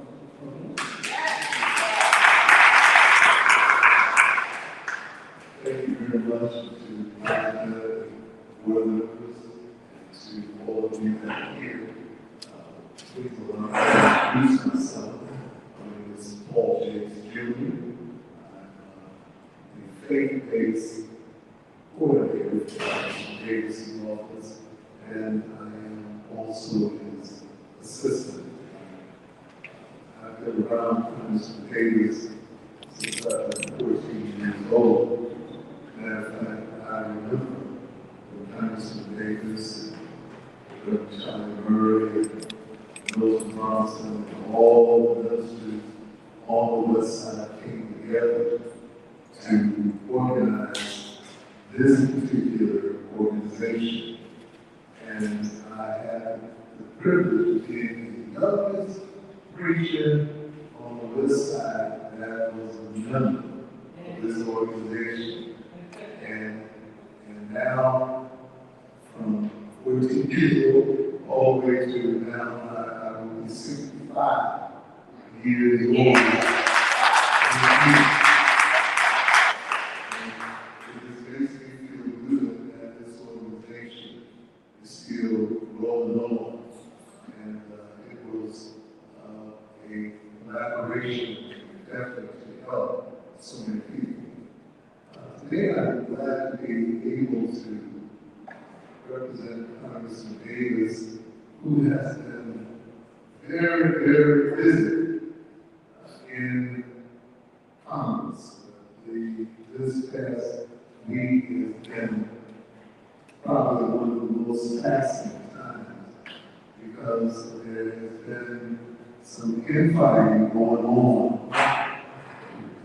Thank you very much to the board members and to all of you that are here. Please allow me to introduce myself. My name is Paul James Jr. I'm the faith-based coordinator for Davis' office, and I am also his assistant. I've been around Mr. Davis since I was 14 years old. Matter of fact, I remember when Congressman Davis and Charlie Murray and Milton Bronson and all the ministers on the West Side came together to organize this particular organization. And I had the privilege of being the youngest preacher on the West Side that was a member of this organization. And now, from 14 years old all the way to now, I will be 65 years old. It makes me feel good that this organization is still rolling on. And it was a collaboration effort to help so many people. Today I'm glad to be able to represent Congressman Davis, who has been very, very busy in Congress. This past week has been probably one of the most taxing times because there has been some infighting going on,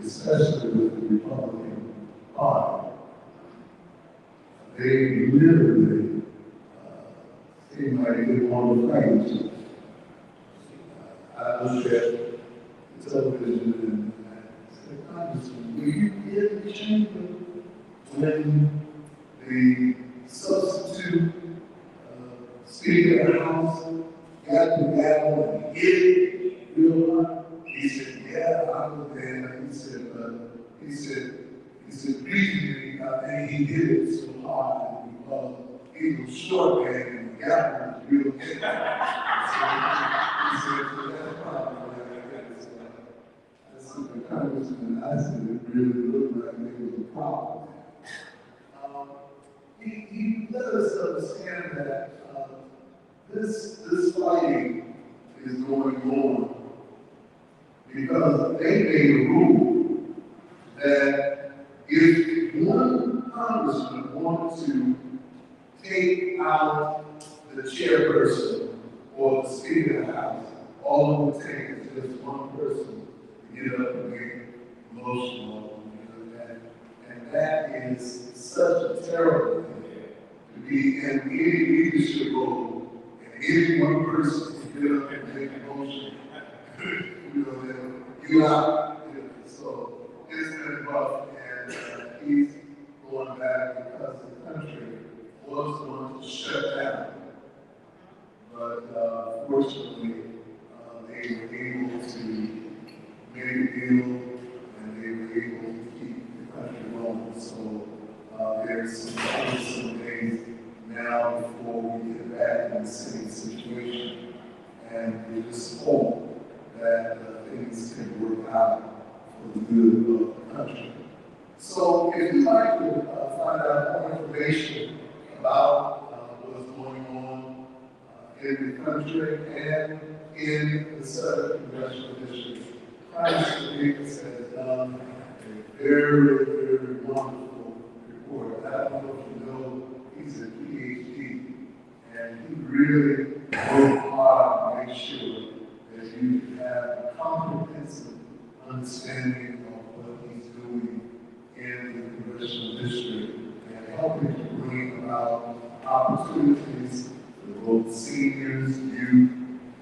especially with the Republican Party. They literally seem like they want to fight each other. I looked at the television and I said, Congressman, will you get in the chamber when the substitute Speaker of the House got the gavel and hit it real hard? He said, yeah, I was there. He said, recently, I think he did it so hard because he was short man and the gavel was real heavy. He said, so that's probably what I guess. I said, the Congressman, I said, it really looked like there was a problem. He let us understand that this fighting is going on because they made a rule that if one congressman wanted to take out the chairperson or the Speaker of the House, all it would take is just one person to get up and get emotional. And that is such a terrible thing to be in any leadership role, and any one person to get up and make a motion, then you out. So it's been rough, and he's going back because the country was going to shut down. But unfortunately, they were able to make a deal and they were able to keep the country rolling. So there's some days now before we get back in the same situation. And we just hope that things can work out for the good of the country. So if you'd like to find out more information about what's going on in the country and in the Southern Congressional District, Congressman Davis has done a very, very wonderful report. I don't know if you know, he's a PhD, and he really worked hard to make sure that you have a comprehensive understanding of what he's doing in the Congressional District and helping to bring about opportunities for both seniors, youth,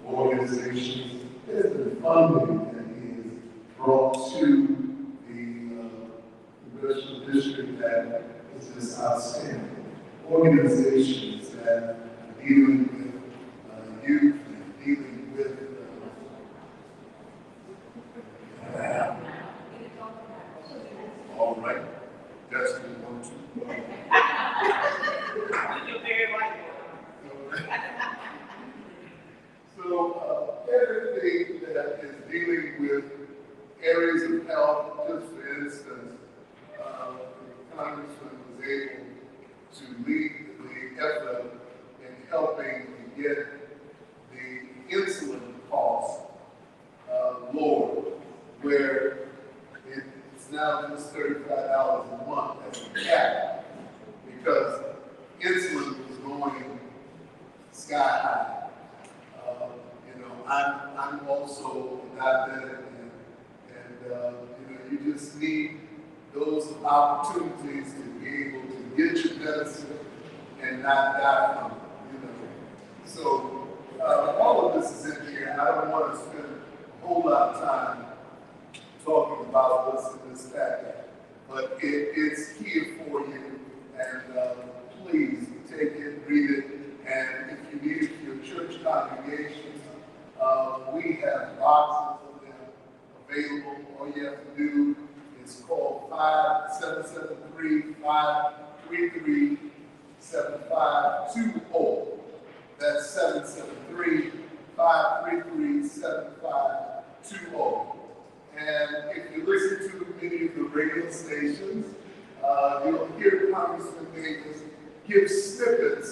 organizations. There's been funding that he has brought to the Congressional District that is just outstanding. Organizations that are dealing with youth and dealing with all right, that's the one too. You're very right. So everything that is dealing with areas of health, just for instance, the Congressman was able to lead the effort in helping to get the insulin costs lower, where it's now just $35 a month as a cap, because insulin was going sky high. I'm also diabetic, and you just need those opportunities to be able to get your medicine and not die from it. So all of this is in here, and I don't want to spend a whole lot of time talking about what's in this packet, but it's here for you, and please take it, read it, and if you need it for your church congregations, we have boxes of them available. All you have to do is call 5-773-533-7520. That's 773-533-7520. And if you listen to many of the radio stations, you'll hear Congressman Davis give snippets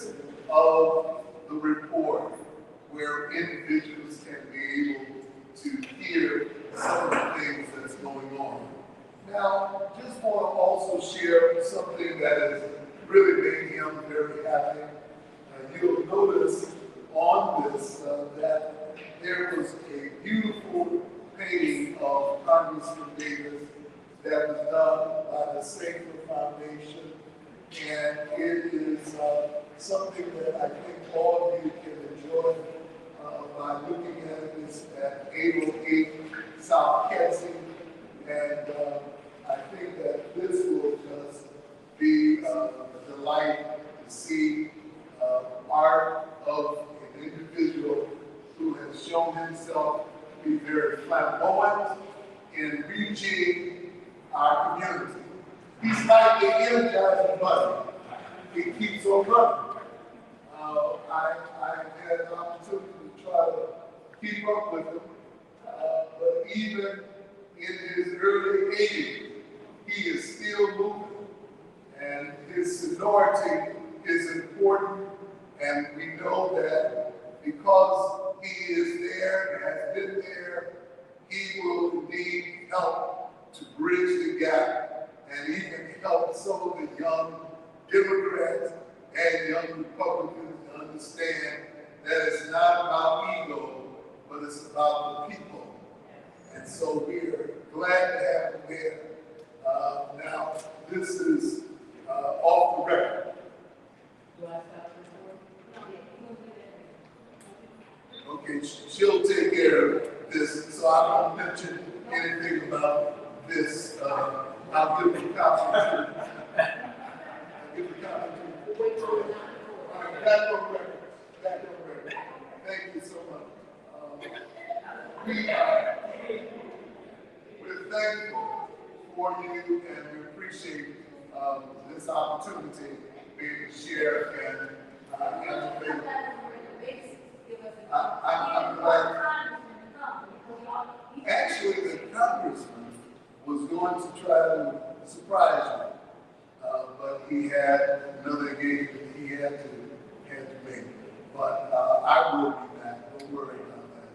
of the report where individuals can be able to hear some of the things that's going on. Now, just want to also share something that has really made him very happy. You'll notice on this that there was a beautiful painting of Congressman Davis that was done by the Sacred Foundation, and it is something that I think all of you can enjoy by looking at it. It's at 808 South Kensington, and I think that this will just be a delight to see art of an individual who has shown himself to be very flamboyant in reaching our community. He's like the Energizer Bunny. He keeps on running. I had an opportunity to try to keep up with him, but even in his early 80s, he is still moving, and his seniority is important, and we know that because he is there and has been there, he will indeed help to bridge the gap and even help some of the young Democrats and young Republicans to understand that it's not about ego, but it's about the people. And so we are glad to have him there. Now, this is off the record. Do I stop recording? Okay, she'll take care of this, so I won't mention anything about this. I'll give the copy to I'll give the copy to Back on record. Back on record. Thank you so much. We're thankful for you and we appreciate this opportunity being to share and I'm glad. Actually, the congressman was going to try to surprise you, but he had another engagement he had to make. But I will be back. Don't worry about that.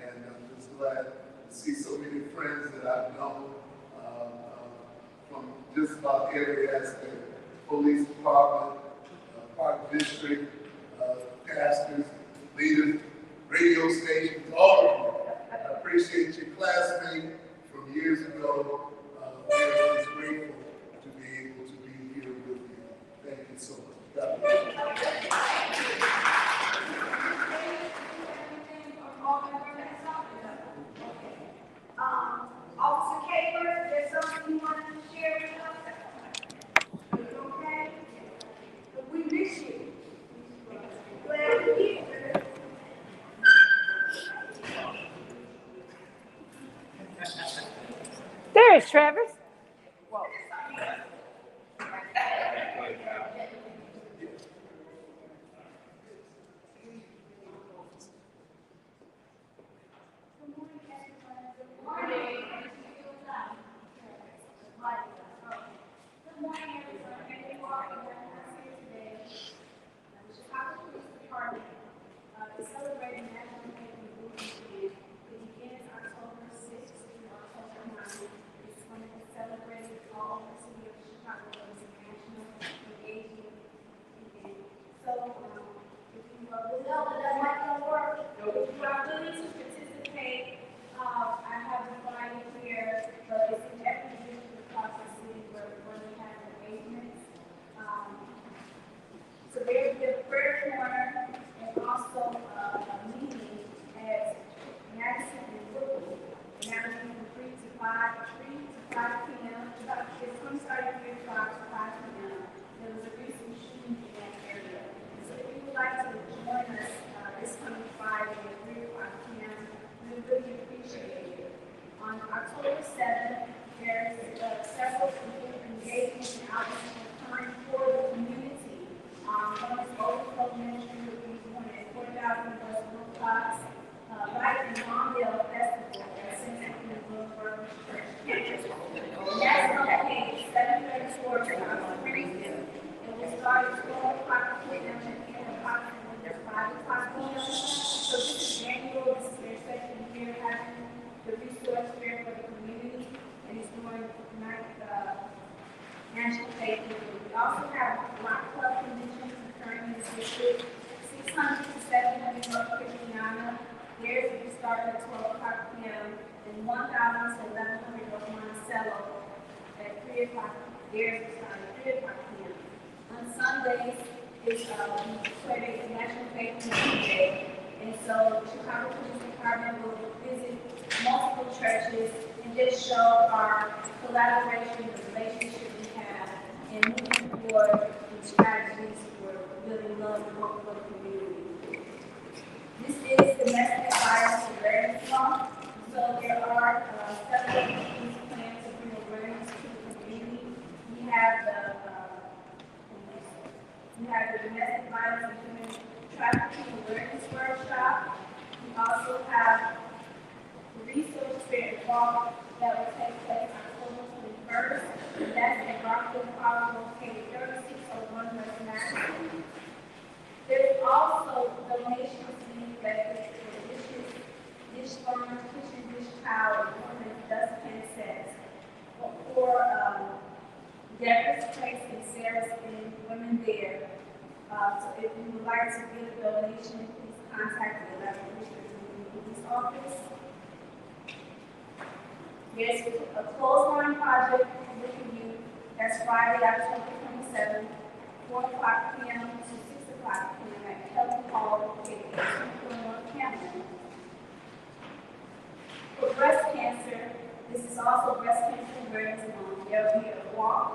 And I'm just glad to see so many friends that I've known from just about every aspect: police department, park district, pastors, leaders, radio stations, all of you. I appreciate your classmate from years ago. We're just grateful to be able to be here with you. Thank you so much. God bless you. Officer Caper, there's something you want to share with us? Are you okay? We miss you. Glad to be here. There's Travis. Celebrating National Paper Movement Day. It begins October 6th through October 9th. It's going to be celebrated all over the city of Chicago as a national engagement event. So, if you are willing, that might not work. If you are willing to participate, I have the flyer here, but it's in every district across the city where we have engagements. So there's the prayer corner and also a meeting at Madison and Brooklyn. And that will be from 3 to 5 p.m. It's going to start at 3 o'clock to 5 p.m. There was a recent shooting in that area. So if you would like to join us this coming Friday at 3 o'clock p.m., we would really appreciate it. On October 7th, there's several engagements and outreach occurring for the community. One is Overflow Ministry will be doing a 4,000 plus rooftops, right in Mondale Festival at St. Anthony Williamsburg Church. That's located 734 to Springfield. It will start at 12 o'clock p.m. and end approximately 5 o'clock p.m. So this is annual, this is their second year having the resource fair for the community, and it's during National Paper. We also have block club conventions occurring in the district, 600 to 700 North Carolina. Theirs will start at 12 o'clock p.m. and 1,000 to 1,100 North Monticello at 3 o'clock. Theirs will start at 3 o'clock p.m. On Sundays, it's declared National Paper Day, and so Chicago Police Department will visit multiple churches and just show our collaboration and relationship we have and moving forward with strategies for building love and hope for the community. This is Domestic Violence Awareness Month, so there are several things planned to bring awareness to the community. We have the Domestic Violence and Human Trafficking Awareness Workshop. We also have the resource fair walk that will take place October 21st. And that's at Rockville Park, located 3601 West Madison. There's also donations being collected for dishes, dish warmers, kitchen dish towel, and women's dustpan sets for Deborah's Place and Sarah's and Women There. So if you would like to give a donation, please contact the 11th District Police Office. There's a clothesline project with you. That's Friday, October 27th, 4 o'clock p.m. to 6 o'clock p.m. at Kelly Hall, located in North Camden. For breast cancer, this is also Breast Cancer Awareness Month. There will be a walk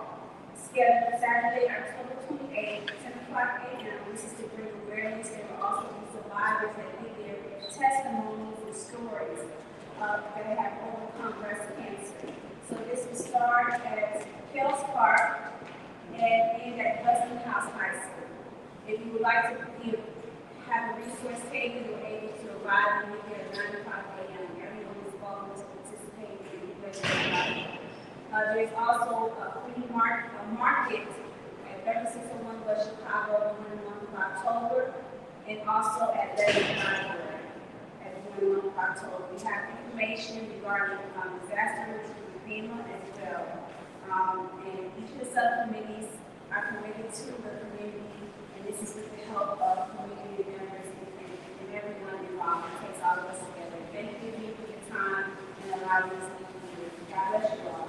scheduled Saturday, October 28th, 10 o'clock a.m. This is to bring awareness. There will also be survivors that give their testimonies and stories that have overcome breast cancer. So this will start at Kells Park and end at Westinghouse High School. If you would like to have a resource table, you're able to arrive and get there at 9 o'clock a.m. Everyone is welcome to participate in the webinar. There's also a free market at 3601 West Chicago on the month of October, and also at Lebanon Library at the month of October. We have information regarding disaster relief and FEMA as well. And each of the subcommittees are committed to the community, and this is with the help of community members and everyone involved. It takes all of us together. Thank you for your time and allowing us to be here. God bless you all.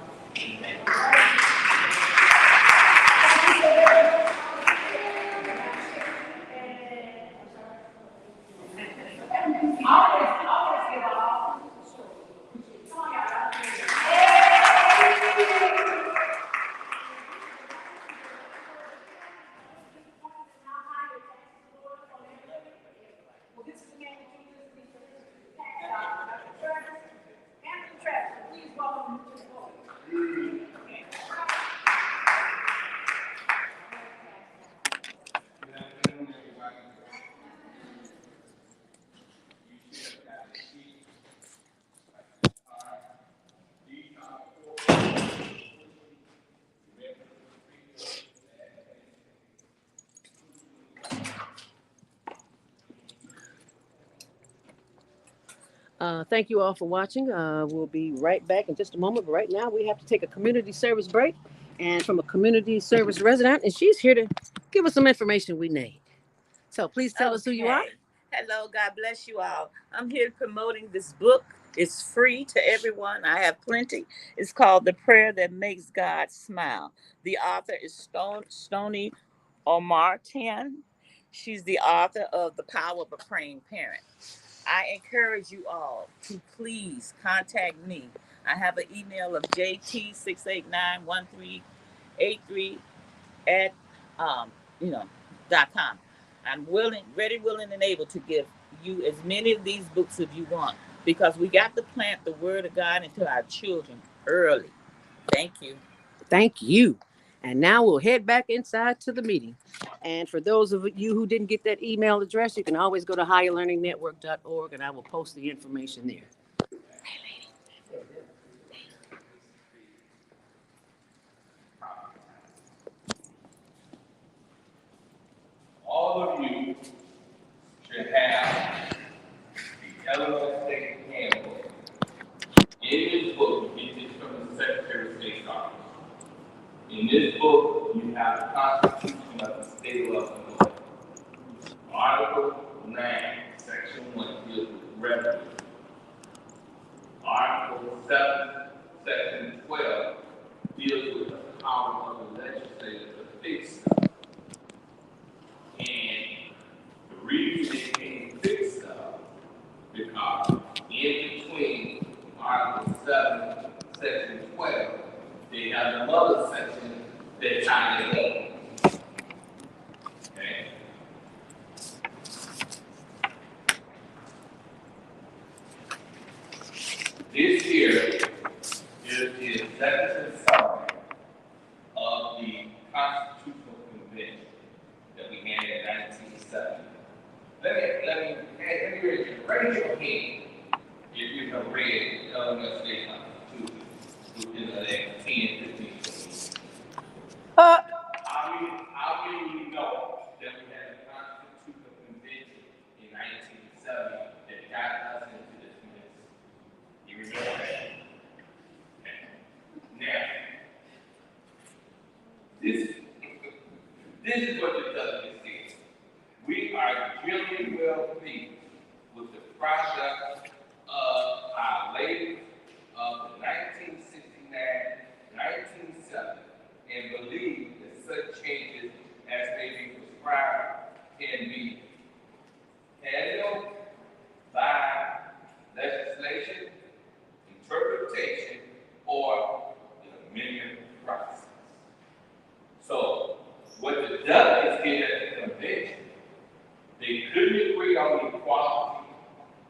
Thank you all for watching. We'll be right back in just a moment. But right now, we have to take a community service break. And from a community service resident, and she's here to give us some information we need. So please tell us who you are. Hello, God bless you all. I'm here promoting this book. It's free to everyone. I have plenty. It's called The Prayer That Makes God Smile. The author is Stony Omar Tan. She's the author of The Power of a Praying Parent. I encourage you all to please contact me. I have an email of jt6891383 at .com. I'm ready, willing, and able to give you as many of these books as you want, because we got to plant the word of God into our children early. Thank you. Thank you. And now we'll head back inside to the meeting. And for those of you who didn't get that email address, you can always go to higherlearningnetwork.org and I will post the information there. All of you should have the Illinois State Handbook. In this book, you get this from the Secretary of State's office. In this book, you have the Constitution of the State of Illinois. Article 9, Section 1 deals with revenue. Article 7, Section 12 deals with the power of the legislature to fix stuff. And the reason they can't fix stuff because in between Article 7, Section 12, they have another section that ties it up. Okay? This here is the executive summary of the Constitutional Convention that we had in 1970. Let me raise your hand if you have read Illinois State Constitution within the last 10, 15 years. How many you know that we had a Constitutional Convention in 1970 that got us into this mess? You remember that? Okay. Now, this is what the document says. We are really well pleased with the product of our labor of the 1969-1970 and believe that such changes as may be prescribed can be handled by legislation, interpretation, or the amendment process. So, what the delegates did at the convention, they couldn't agree on on equality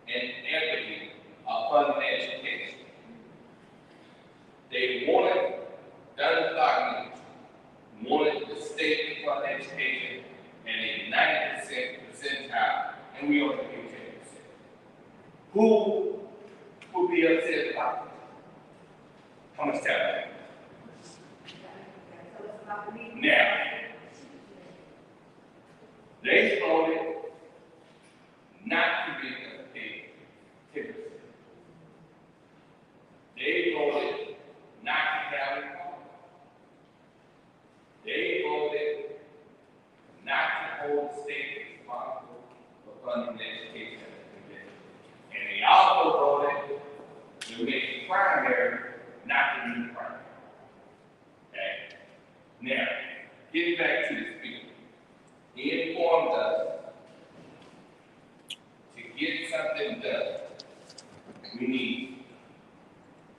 and equity of funding education. They wanted, Dun Clark wanted the state to fund education at a 90% percentile, and we only pay 10%. Who would be upset about it? Come on, step back. Now, they voted not to be paid 10%. They voted not to have it. They voted not to hold the state responsible for funding education. And they also voted to make primary not to do primary. Okay? Now, getting back to the speaker. He informed us to get something done, we need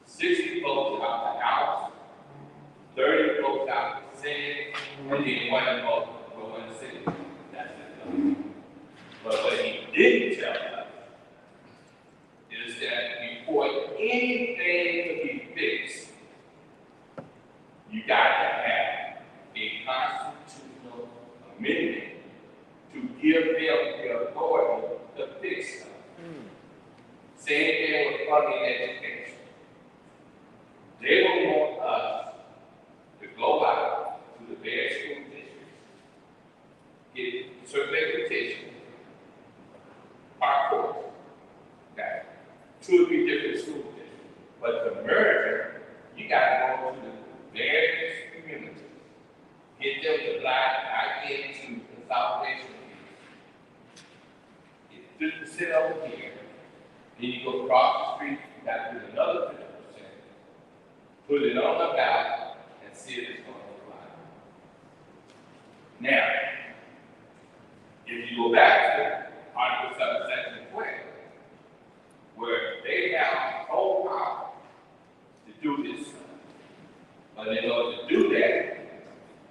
60 votes out the House, 30 votes out the Senate, and then 1 vote for 1 city. That's it. But what he didn't tell us is that before anything can be fixed, you got to have a constitutional amendment to give them the authority to fix stuff. Same thing with funding education. They will want us to go out to the various school districts, get certification, our course, okay, 2 or 3 different school districts. But the merger, you got to go to the various communities, get them to buy into consolidation fees. Get 50% over here, then you go across the street, you got to do another 50%, put it on the ballot, and see if it's going to fly. Now, if you go back to Article 7, Section 12, where they have whole power to do this stuff. But in order to do that,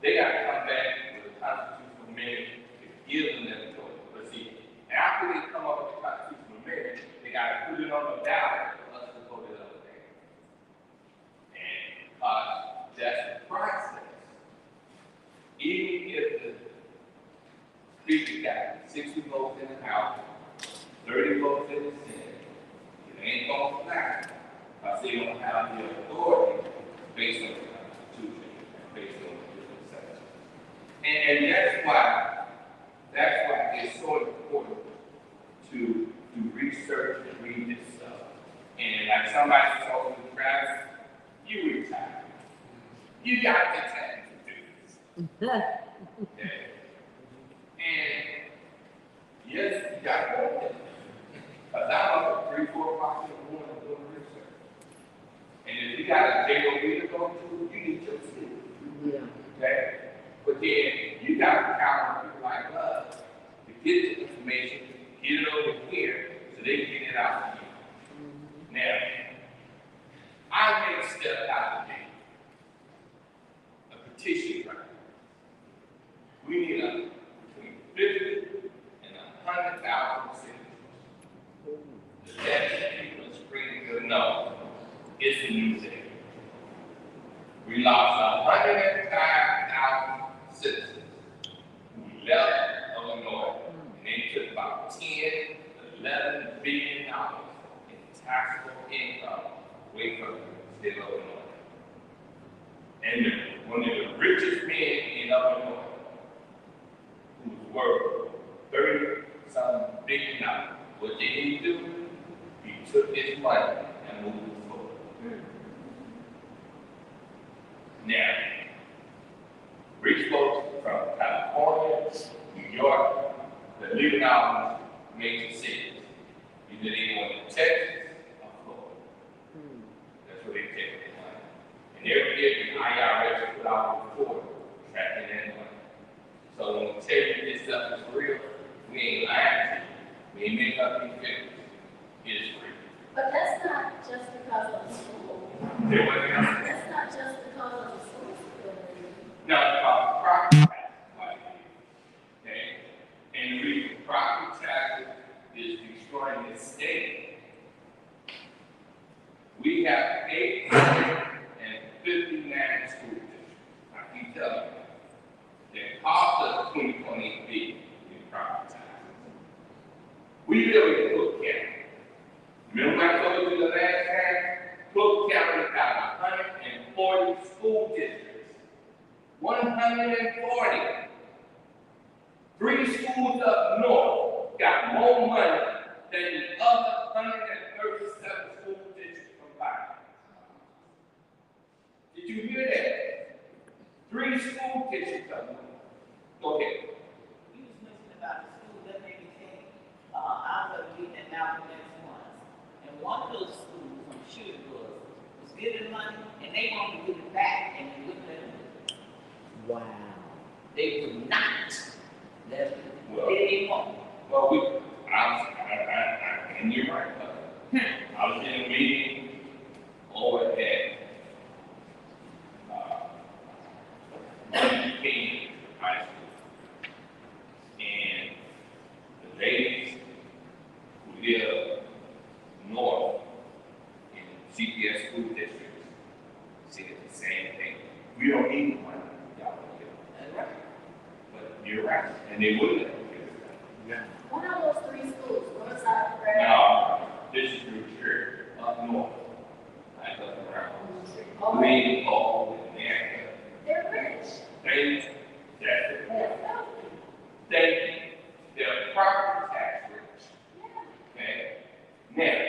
they got to come back with a constitutional amendment to give them that authority. But see, after they come up with the constitutional amendment, they got to put it on the ballot for us to vote it up there. And that's the process. Even if the speaker got 60 votes in the House, 30 votes in the Senate, it ain't going to fly. Because they don't have the authority based on the Constitution, based on the different sections. And that's why it's so important to do research and read this stuff. And like somebody told me, Travis, you retired. You got the time to do this. Okay? And yes, you got more than that. Because I'm up at 3, 4 o'clock in the morning doing research. And if you got a JOB to go to, you need your sleep. Yeah. Okay? But then you got to count on people like us to get the information, get it over here, so they can get it out to you. Now, I may step out today. A petition right now. We need between 50 and 100,000 signatures. The statute people in Springfield know it's a new thing. We lost 105,000 citizens who left Illinois, and they took about $10 to $11 billion in taxable income away from the state of Illinois. And one of the richest men in Illinois, who was worth $30-some billion, what did he do? He took his money and moved it forward. Now, rich folks from California, New York, that live in our major cities, either they go to Texas or Florida. That's where they take their money. And every year the IRS put out a report tracking that money. So when we tell you this stuff is real, we ain't lying to you. We ain't making up these figures. It is real. But that's not just because of the school. There wasn't enough. That's not just because of the school. No, it's about property taxes. Okay? And the reason property taxes is destroying the state. We have 859 school districts. I keep telling you, the cost of 2020 big in property taxes. We live in Cook County. Remember I told you the last time? Cook County got 140 school districts. 140. 3 schools up north got more money than the other 137 school districts combined. Did you hear that? 3 school districts up north. Go ahead. You was mentioning about the school, that made me think, I was reading that Malcolm X once, and one of those schools, I'm sure it was giving money, and they wanted to give it back, and they wouldn't let them do it. Wow. They would not let them. Well, They didn't want it. well, and you're right, but I was in a meeting over at King High School, and the ladies who live north in CPS school districts said the same thing. We don't need the money, y'all don't get it. That's right. But you're right, and they wouldn't let them get it. Yeah. One of those 3 schools, Northside Prep. Now, this is through church up north, like up around. Green, Hall, and America. They're rich. They're property tax rich. Okay? Now,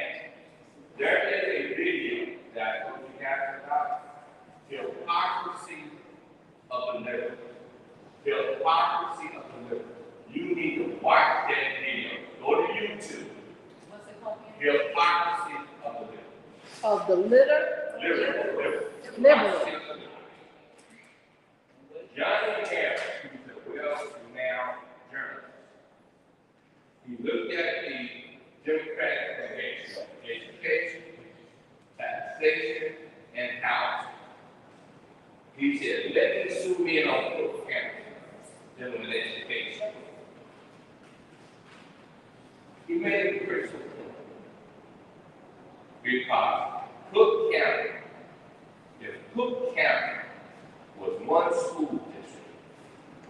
there is a video that I told you guys about the hypocrisy of the liver. The hypocrisy of the liver. You need to watch that video. Go to YouTube. What's it called? The hypocrisy of the liver. Of the litter? Liver. Johnny Harris, who's a well-renowned journalist, he looked at the Democratic Convention of Education, Taxation, and Housing. He said, let me zoom in on Cook County, dealing with education. He made a critical point. Because Cook County, if Cook County was one school district,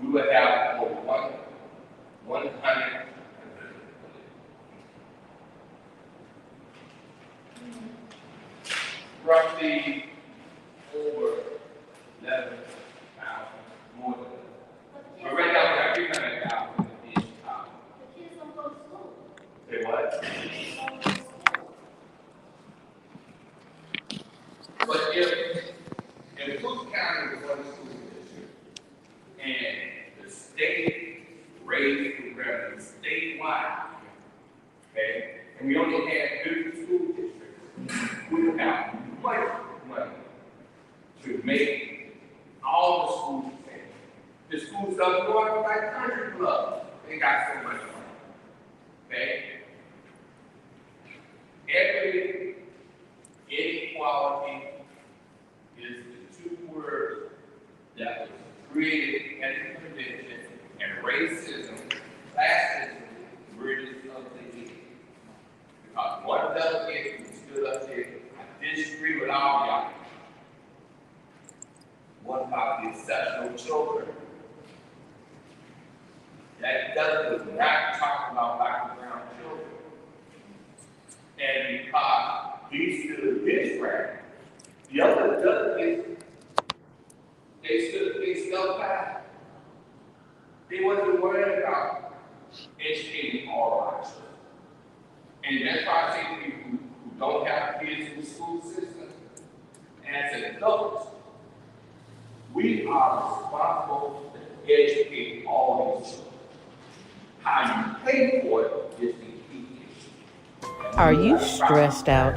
we would have over 100 roughly over 11,000, more than that. But right now, we have 300,000 in Chicago. The kids don't go to school. Say what? But if Cook County was one school district, and the state raised the revenue statewide, okay, and we only had 50 school districts, we would have much money to make all the schools pay. The schools up north, like country clubs, they got so much money, okay? Every inequality is the 2 words that was created at the convention, and racism, classism, words of the day. Because one delegate who stood up there, I disagree with all y'all. What about the exceptional children? That delegate was not talking about black and brown children. And because he stood his ground, the other delegates, they stood themselves back. They wasn't worried about educating all our children. And that's why I say people who don't have kids in the school system, as adults, we are responsible to educate all these children. How you pay for it is the key issue. Are you stressed out?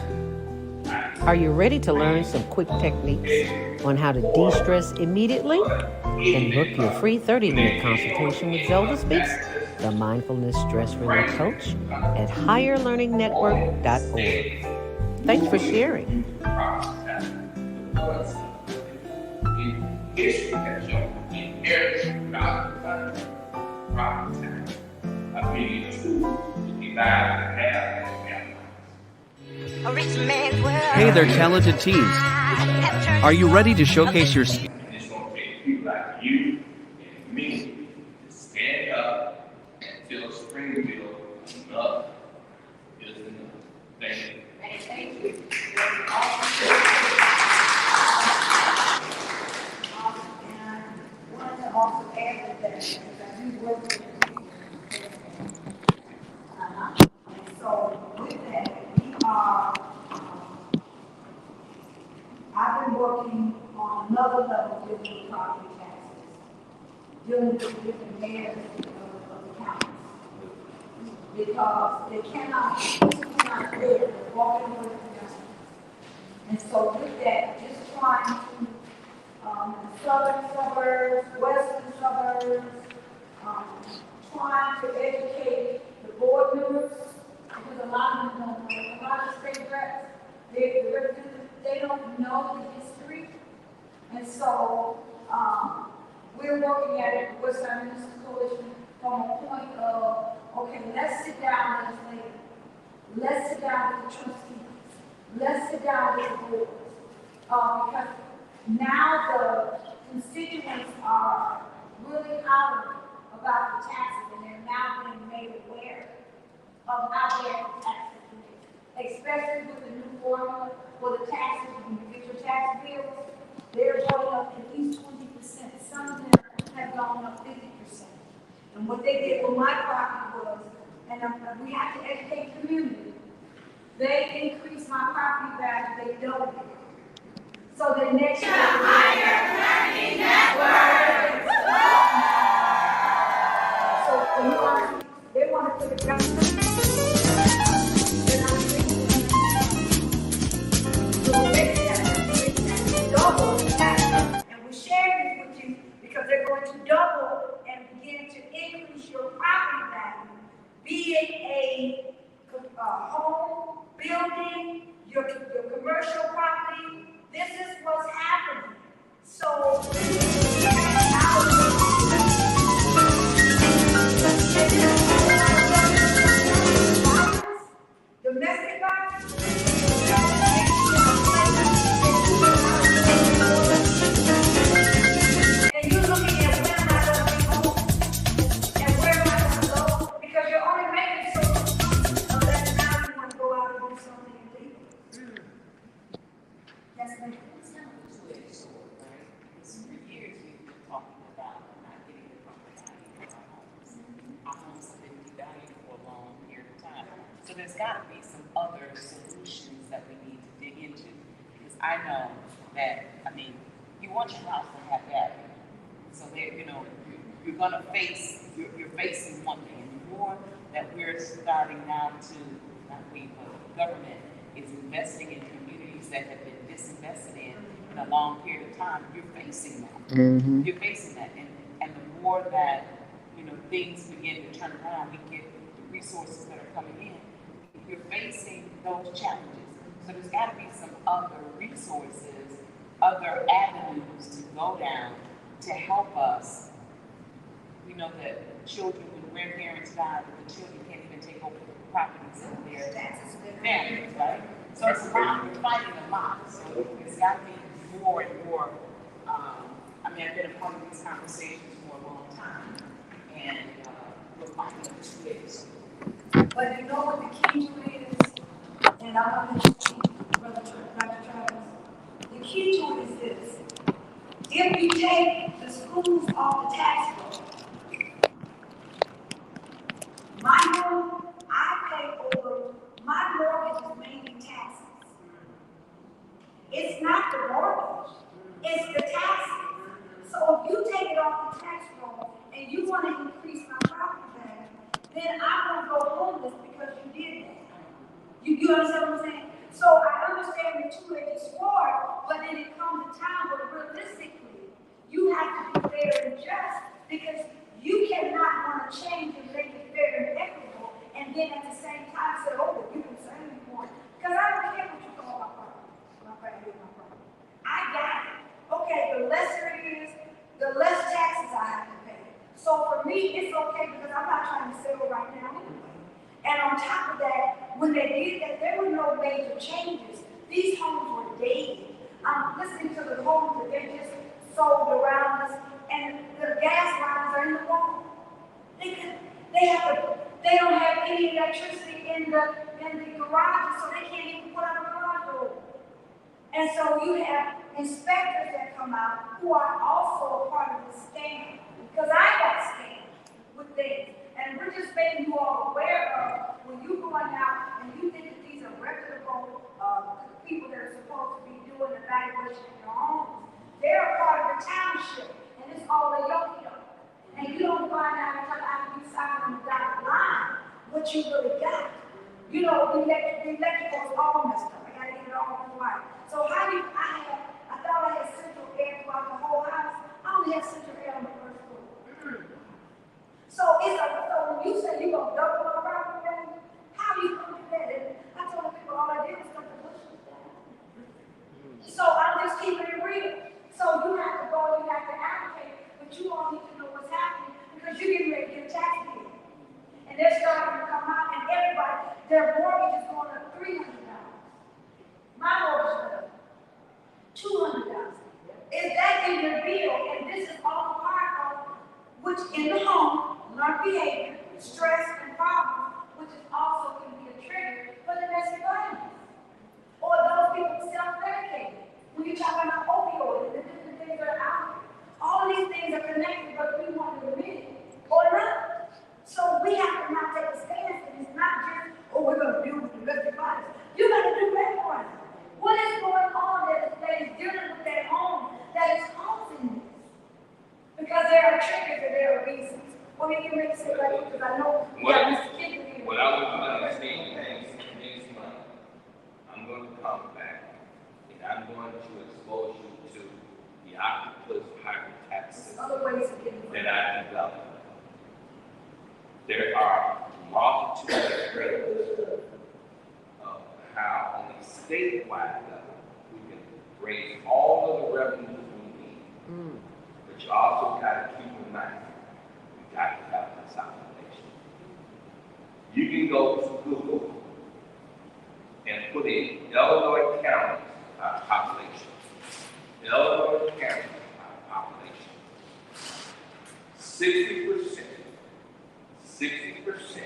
Are you ready to learn some quick techniques on how to de-stress immediately? Then book your free 30-minute consultation with Zelda Speaks, the mindfulness stress relief coach, at higherlearningnetwork.org. Thanks for sharing. History has shown inheritance throughout the country, property tax, a tool to Hey there, talented teens. Are you ready to showcase your skills? And it's going to take people like you and me to stand up and tell Springfield enough is enough. Thank you. Thank you. And I wanted to also add that we work with and so with that, we are, I've been working on another level dealing with property taxes, dealing with different mayors of the county. Because they cannot live walking away from justice. And so with that, just trying to, southern suburbs, western suburbs, trying to educate the board members, because a lot of them don't know, a lot of state reps, they don't know the history. And so, we're working at it, with Western Ministers Coalition, from a point of, okay, let's sit down legislatively. Let's sit down with the trustees. Let's sit down with the boards. Because now the constituents are really hollering about the taxes, and they're now being made aware of how their taxes are, especially with the new formula for the taxes. When you get your tax bills, they're going up at least 20%. Some of them have gone up 50%. And what they did with my property was, and we have to educate the community, they increased my property value, they doubled it. So the next year, higher learning network. So they want to put it down. So they double that. And we share this with you because they're going to double and begin to increase your property value, be it a home, building, your commercial property. This is what's happening. So, domestic violence, and you're looking at when am I going to be home and where am I going to go? Because you're only making so much unless now you want to go out and do something illegal. Yes, ma'am. So there's got to be some other solutions that we need to dig into. Because I know that, you want your house to have value. So there, you're going to face, you're facing one thing. And the more that we're starting now to, not we, but the government is investing in communities that have been disinvested in a long period of time, you're facing that. Mm-hmm. You're facing that. And the more that, things begin to turn around, we get the resources that are coming in, you're facing those challenges. So there's got to be some other resources, other avenues to go down to help us. We know that children, when grandparents die, the children can't even take over the properties of their families, right? So it's a lot, we're fighting a lot. So there's got to be more and more. I've been a part of these conversations for a long time, and we're fighting this way. But you know what the key to it is? And I want to speak, Brother Dr. Travis. The key to it is this. If we take the schools off the tax roll, my mortgage is mainly taxes. It's not the mortgage, it's the taxes. So if you take it off the tax roll and you want to increase my property value, then I'm going to go homeless because you did that. You understand what I'm saying? So I understand the two-edged sword, but then it comes a time where realistically, you have to be fair and just because you cannot want to change and make it fair and equitable, and then at the same time say, oh, but you can say more. Because I don't care what you call my property. My property. I got it. Okay, the lesser it is, the less taxes I have to pay. So for me, it's okay because I'm not trying to settle right now anyway. And on top of that, when they did that, there were no major changes. These homes were dated. I'm listening to the homes that they just sold around us, and the gas lines are in the wall. They don't have any electricity in the garages, so they can't even put out a garage door. And so you have inspectors that come out who are also a part of the scam. Because I got scammed with things. And we're just making you all aware of when you're going out and you think that these are reputable people that are supposed to be doing evaluation in your homes. They're a part of the township, and it's all a yo-yo. And you don't find out until after you sign on the dotted line what you really got. You know, the electrical is all messed up. I gotta get it all right. So how do I thought I had central air throughout the whole house. I only have central air on the first floor. So when you say you're gonna double my property value, how are you gonna do that? And I told the people all I did was cut the bushes down. So I'm just keeping it real. So you have to go, you have to advocate, but you all need to know what's happening because you're getting ready to get a tax bill. And they're starting to come out, and everybody, their mortgage is going up $300. My mortgage went up $200. Is that in your bill? And this is all a part of which in the home, learned behavior, stress, and problems, which is also can be a trigger for domestic violence. Or those people self-medicating. When you're talking about opioids and the different things that are out there. All of these things are connected, but we want to admit it or not. So we have to not take a stance, and it's not just, oh, we're going to deal with domestic violence. You got to do background. What is going on that is dealing with that home that is causing this? Because there are triggers and there are reasons. What do you make say like because I know what I want you to understand next month, I'm going to come back and I'm going to expose you to the octopus hybrid tax system that I developed. There are multitude of strategies of how on a statewide level we can raise all of the revenues we need. But you also got to keep in mind, you got to have consolidation. You can go to Google and put in Illinois County population. Illinois County population. 60%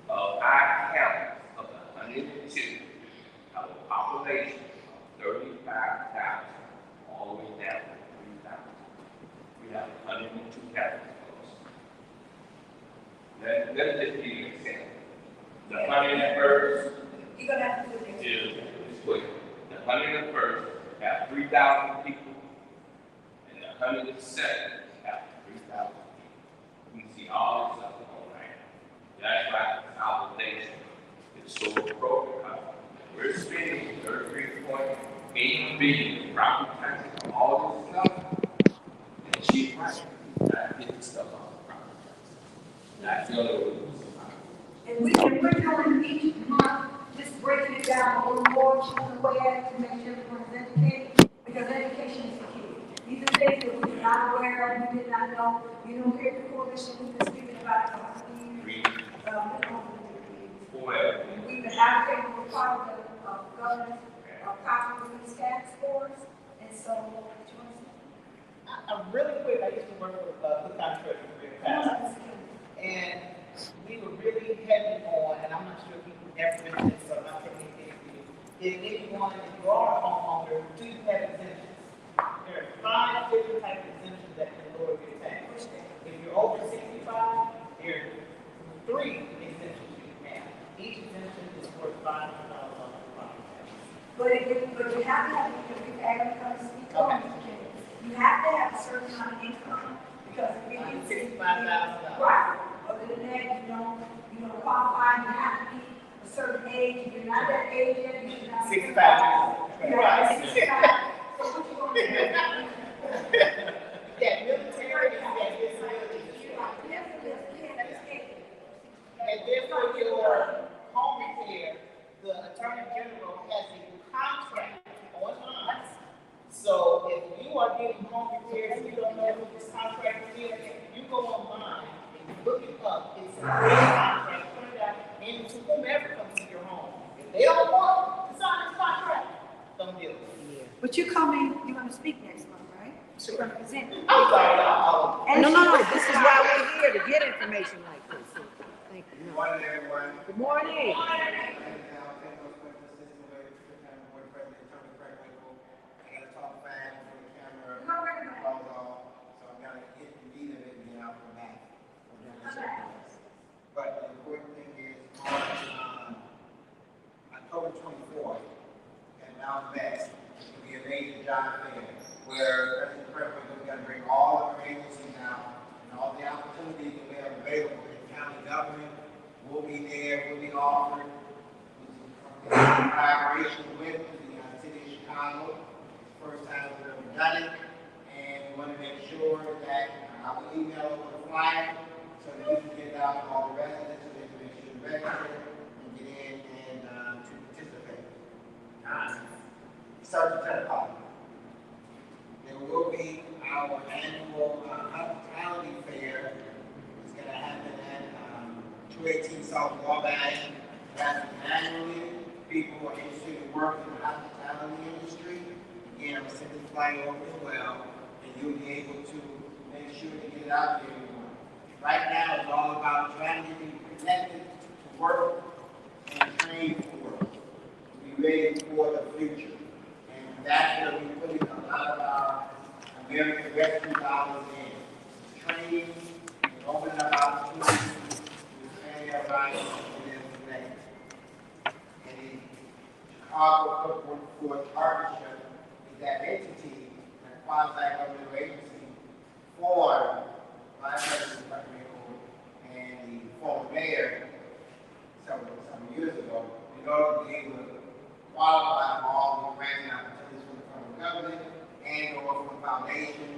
of our counties of the 102 have a population of 35,000 all the way down to 3,000. We have 102 counties. Let me just give you an example. The 101st you're gonna have to do this. Is quick. The 101st have 3,000 people, and the 107th have 3,000 people. We see all this stuff going right now. That's why consolidation is so appropriate. We're spending $33.8 billion in property taxes on all this stuff, and she's right. Not getting stuff on the property taxes. Not the other way. And we're doing each month, just breaking it down a little more, chipping away at it to make sure everyone's educated, because education is the key. These are things that we are not aware of, we did not know. You know, here at the coalition, we've been speaking about it for years. We've been advocating for part of the governance of copy release task force, and so, what you want to say? Really quick, I used to work with the contractor for the past. And we were really heavy on, and I'm not sure if you ever mentioned this, so I'm not taking anything for you. If you are a homeowner, do you have exemptions? There are 5 different types of exemptions that can lower your tax. If you're over 65, there are 3 exemptions you can have. Each exemption is worth $500 on the property tax. But you have to have, because we've had to speak on it. You have to have a certain amount of income, because if you get $65,000. right. Other than that, you don't qualify, you have to be a certain age, if you're not that age yet, you should not. 65. Right. 65. So what you gonna do? Yeah, military and disability. And then for your home repair, the Attorney General has a contract online. So if you are getting home repairs and you don't know who this contract is, you go online and you look it up. It's a contract, $20 trying to present. I'm sorry, y'all. No, this is why we're here, to get information like this. So, thank you. Good morning, everyone. Good morning. But the important thing is, on October 24th, at Mount Max, will be a major job fair where President Franklin is going to bring all of our agencies out and all the opportunities that we have available in county government will be there, will be offered. In collaboration with the city of Chicago. It's the first time we've ever done it, and we want to make sure that I will email over the flyer so that we can get it out to all the residents so they can make sure to register and get in and to participate. It starts at 10 o'clock. There will be our annual hospitality fair. It's going to happen at 218 South Wabash. That's annually. People who are interested in working in the hospitality industry, again, I'm going to send this flyer over as well, and you'll be able to make sure to get it out to everyone. Right now, it's all about trying to get you connected to work and trained for work, to be ready for the future. And that's where we put a lot of our American Rescue dollars in. Training and opening up opportunities to expand their rights and their connections. Chicago Football Partnership is that entity, that quasi-governmental agency, formed by President Franklin and the former mayor some years ago in order to be able to qualify for all the grant opportunities from the federal government and or from the foundation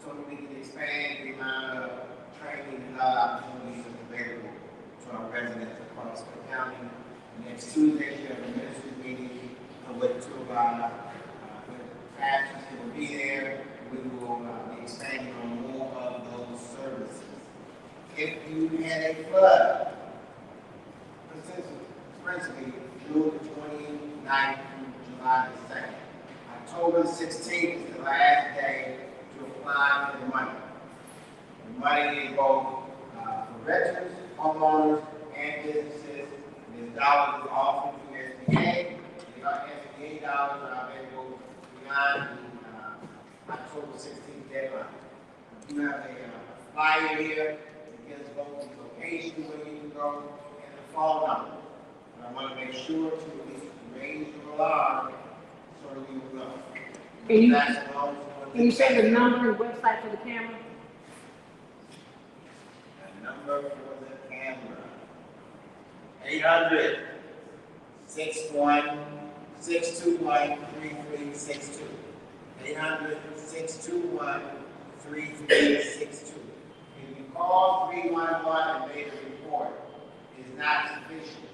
so that we can expand the amount of training and other opportunities available to our residents across the county. Next Tuesday, we have a ministry meeting with two of our pastors who will be there. We will be expanding on more of those services. If you had a flood, principally June the 29th through July the 2nd, October the 16th is the last day to apply for the money. The money is both for renters, homeowners, and businesses. This dollar is offered through SBA. The SBA dollars are available beyond the October 16th deadline. You have a flyer here that gives both the location where you can go and the phone number. And I want to make sure to at least raise your alarm so that you will know. Can you say the number and website for the camera? The number for the camera. 800 621 3362. 800 621 3362. If you call 311 and make a report, it's not sufficient.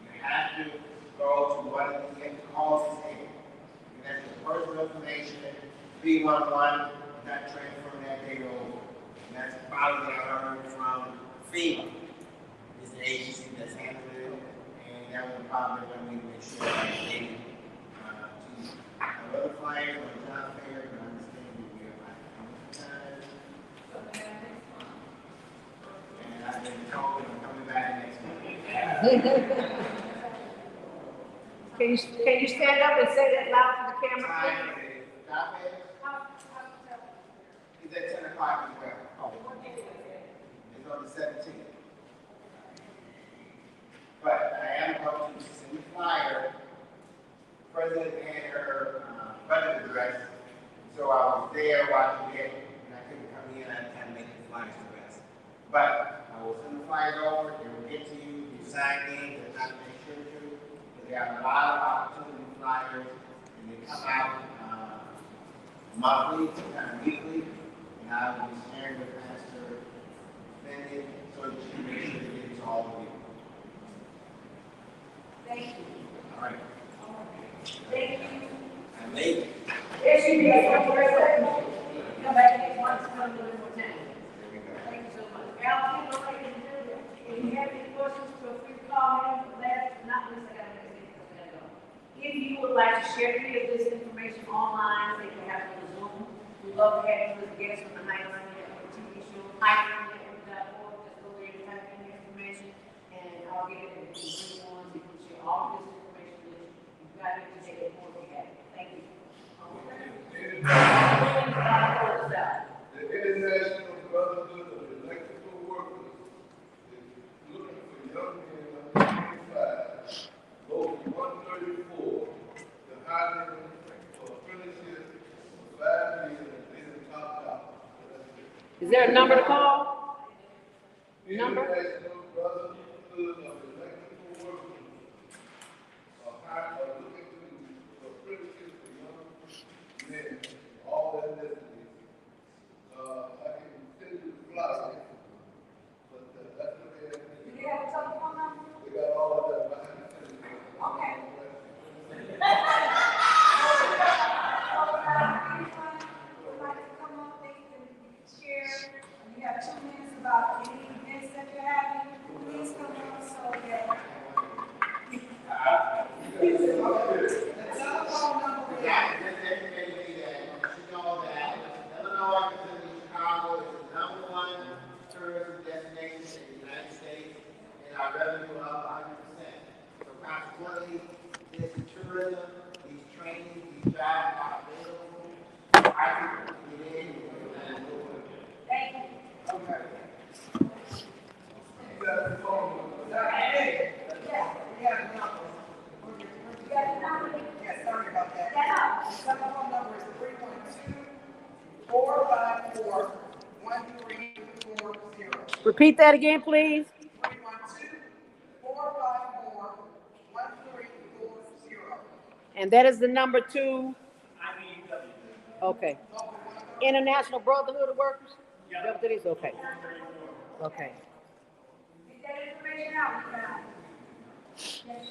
You have to go to what you have to call the state. And that's your personal information. 311 is not transferring that data over. And that's probably I heard from FEMA. It's the agency that's handling it. And that was a problem that we need to make sure that they to other flyers on the job fair, but I understand we have like time. And I've been told I'm coming back next month. Can you stand up and say that loud for the camera? Time is job fair. It's at 10 o'clock as well. It's on the 17th. But I am going to send the flyer. President had her budget address, so I was there watching it, and I couldn't come in. I had to make the flyers address. But I will send the flyers over. They will get to you. You sign in. They're not make sure to. But they have a lot of opportunity flyers, and they come out monthly, sometimes weekly, and I will be sharing with Pastor Binion so that you make sure to get it to all of you. Thank you. All right. Thank you. I'm late. Yes, you did. Come back next month, come a little more time. Thank you so much. Al, go ahead and do that. If you have any questions, feel free to call in. Last, not least, I got to make it go. If you would like to share any of this information online, say you have it on Zoom, we love having you as a guest on the Highline Network TV show, highlinenetwork.org. Just go there and type in the information, and I'll get it and bring on, so you can share all this information with you. You've got it to take it forward to have it. Thank you. The International Brotherhood of Electrical Workers is looking for young men under 25, vote 134, to hire them for apprenticeship for 5 years and then top out. Is there a number to call? Number? International Brotherhood of Electrical Workers are looking for apprenticeship for young men, all that necessary. I can send you the flyer, but that's what they have. Do you have a telephone number? They got all of that behind the scenes. Okay. Would like to come up, they can share. You have 2 minutes about any events that you're having. Please come up so that. The telephone number is. Yeah, just everybody that you know that Illinois, Pacific, Chicago is the #1 tourism destination in the United States, and our revenue up 100%. So consequently, this tourism, these trainings, these jobs are available. I can get in and do it. Thank you. Okay. You got the phone number. Hey, Yeah. we have a number. You got the number? Yeah, sorry about that. Yeah. The telephone number is 312-454-1340. Repeat that again, please. 312-454-1340. And that is the number 2. Okay. International Brotherhood of Workers? Is that what it is? Okay. Okay. Get that information out, you guys. Yes,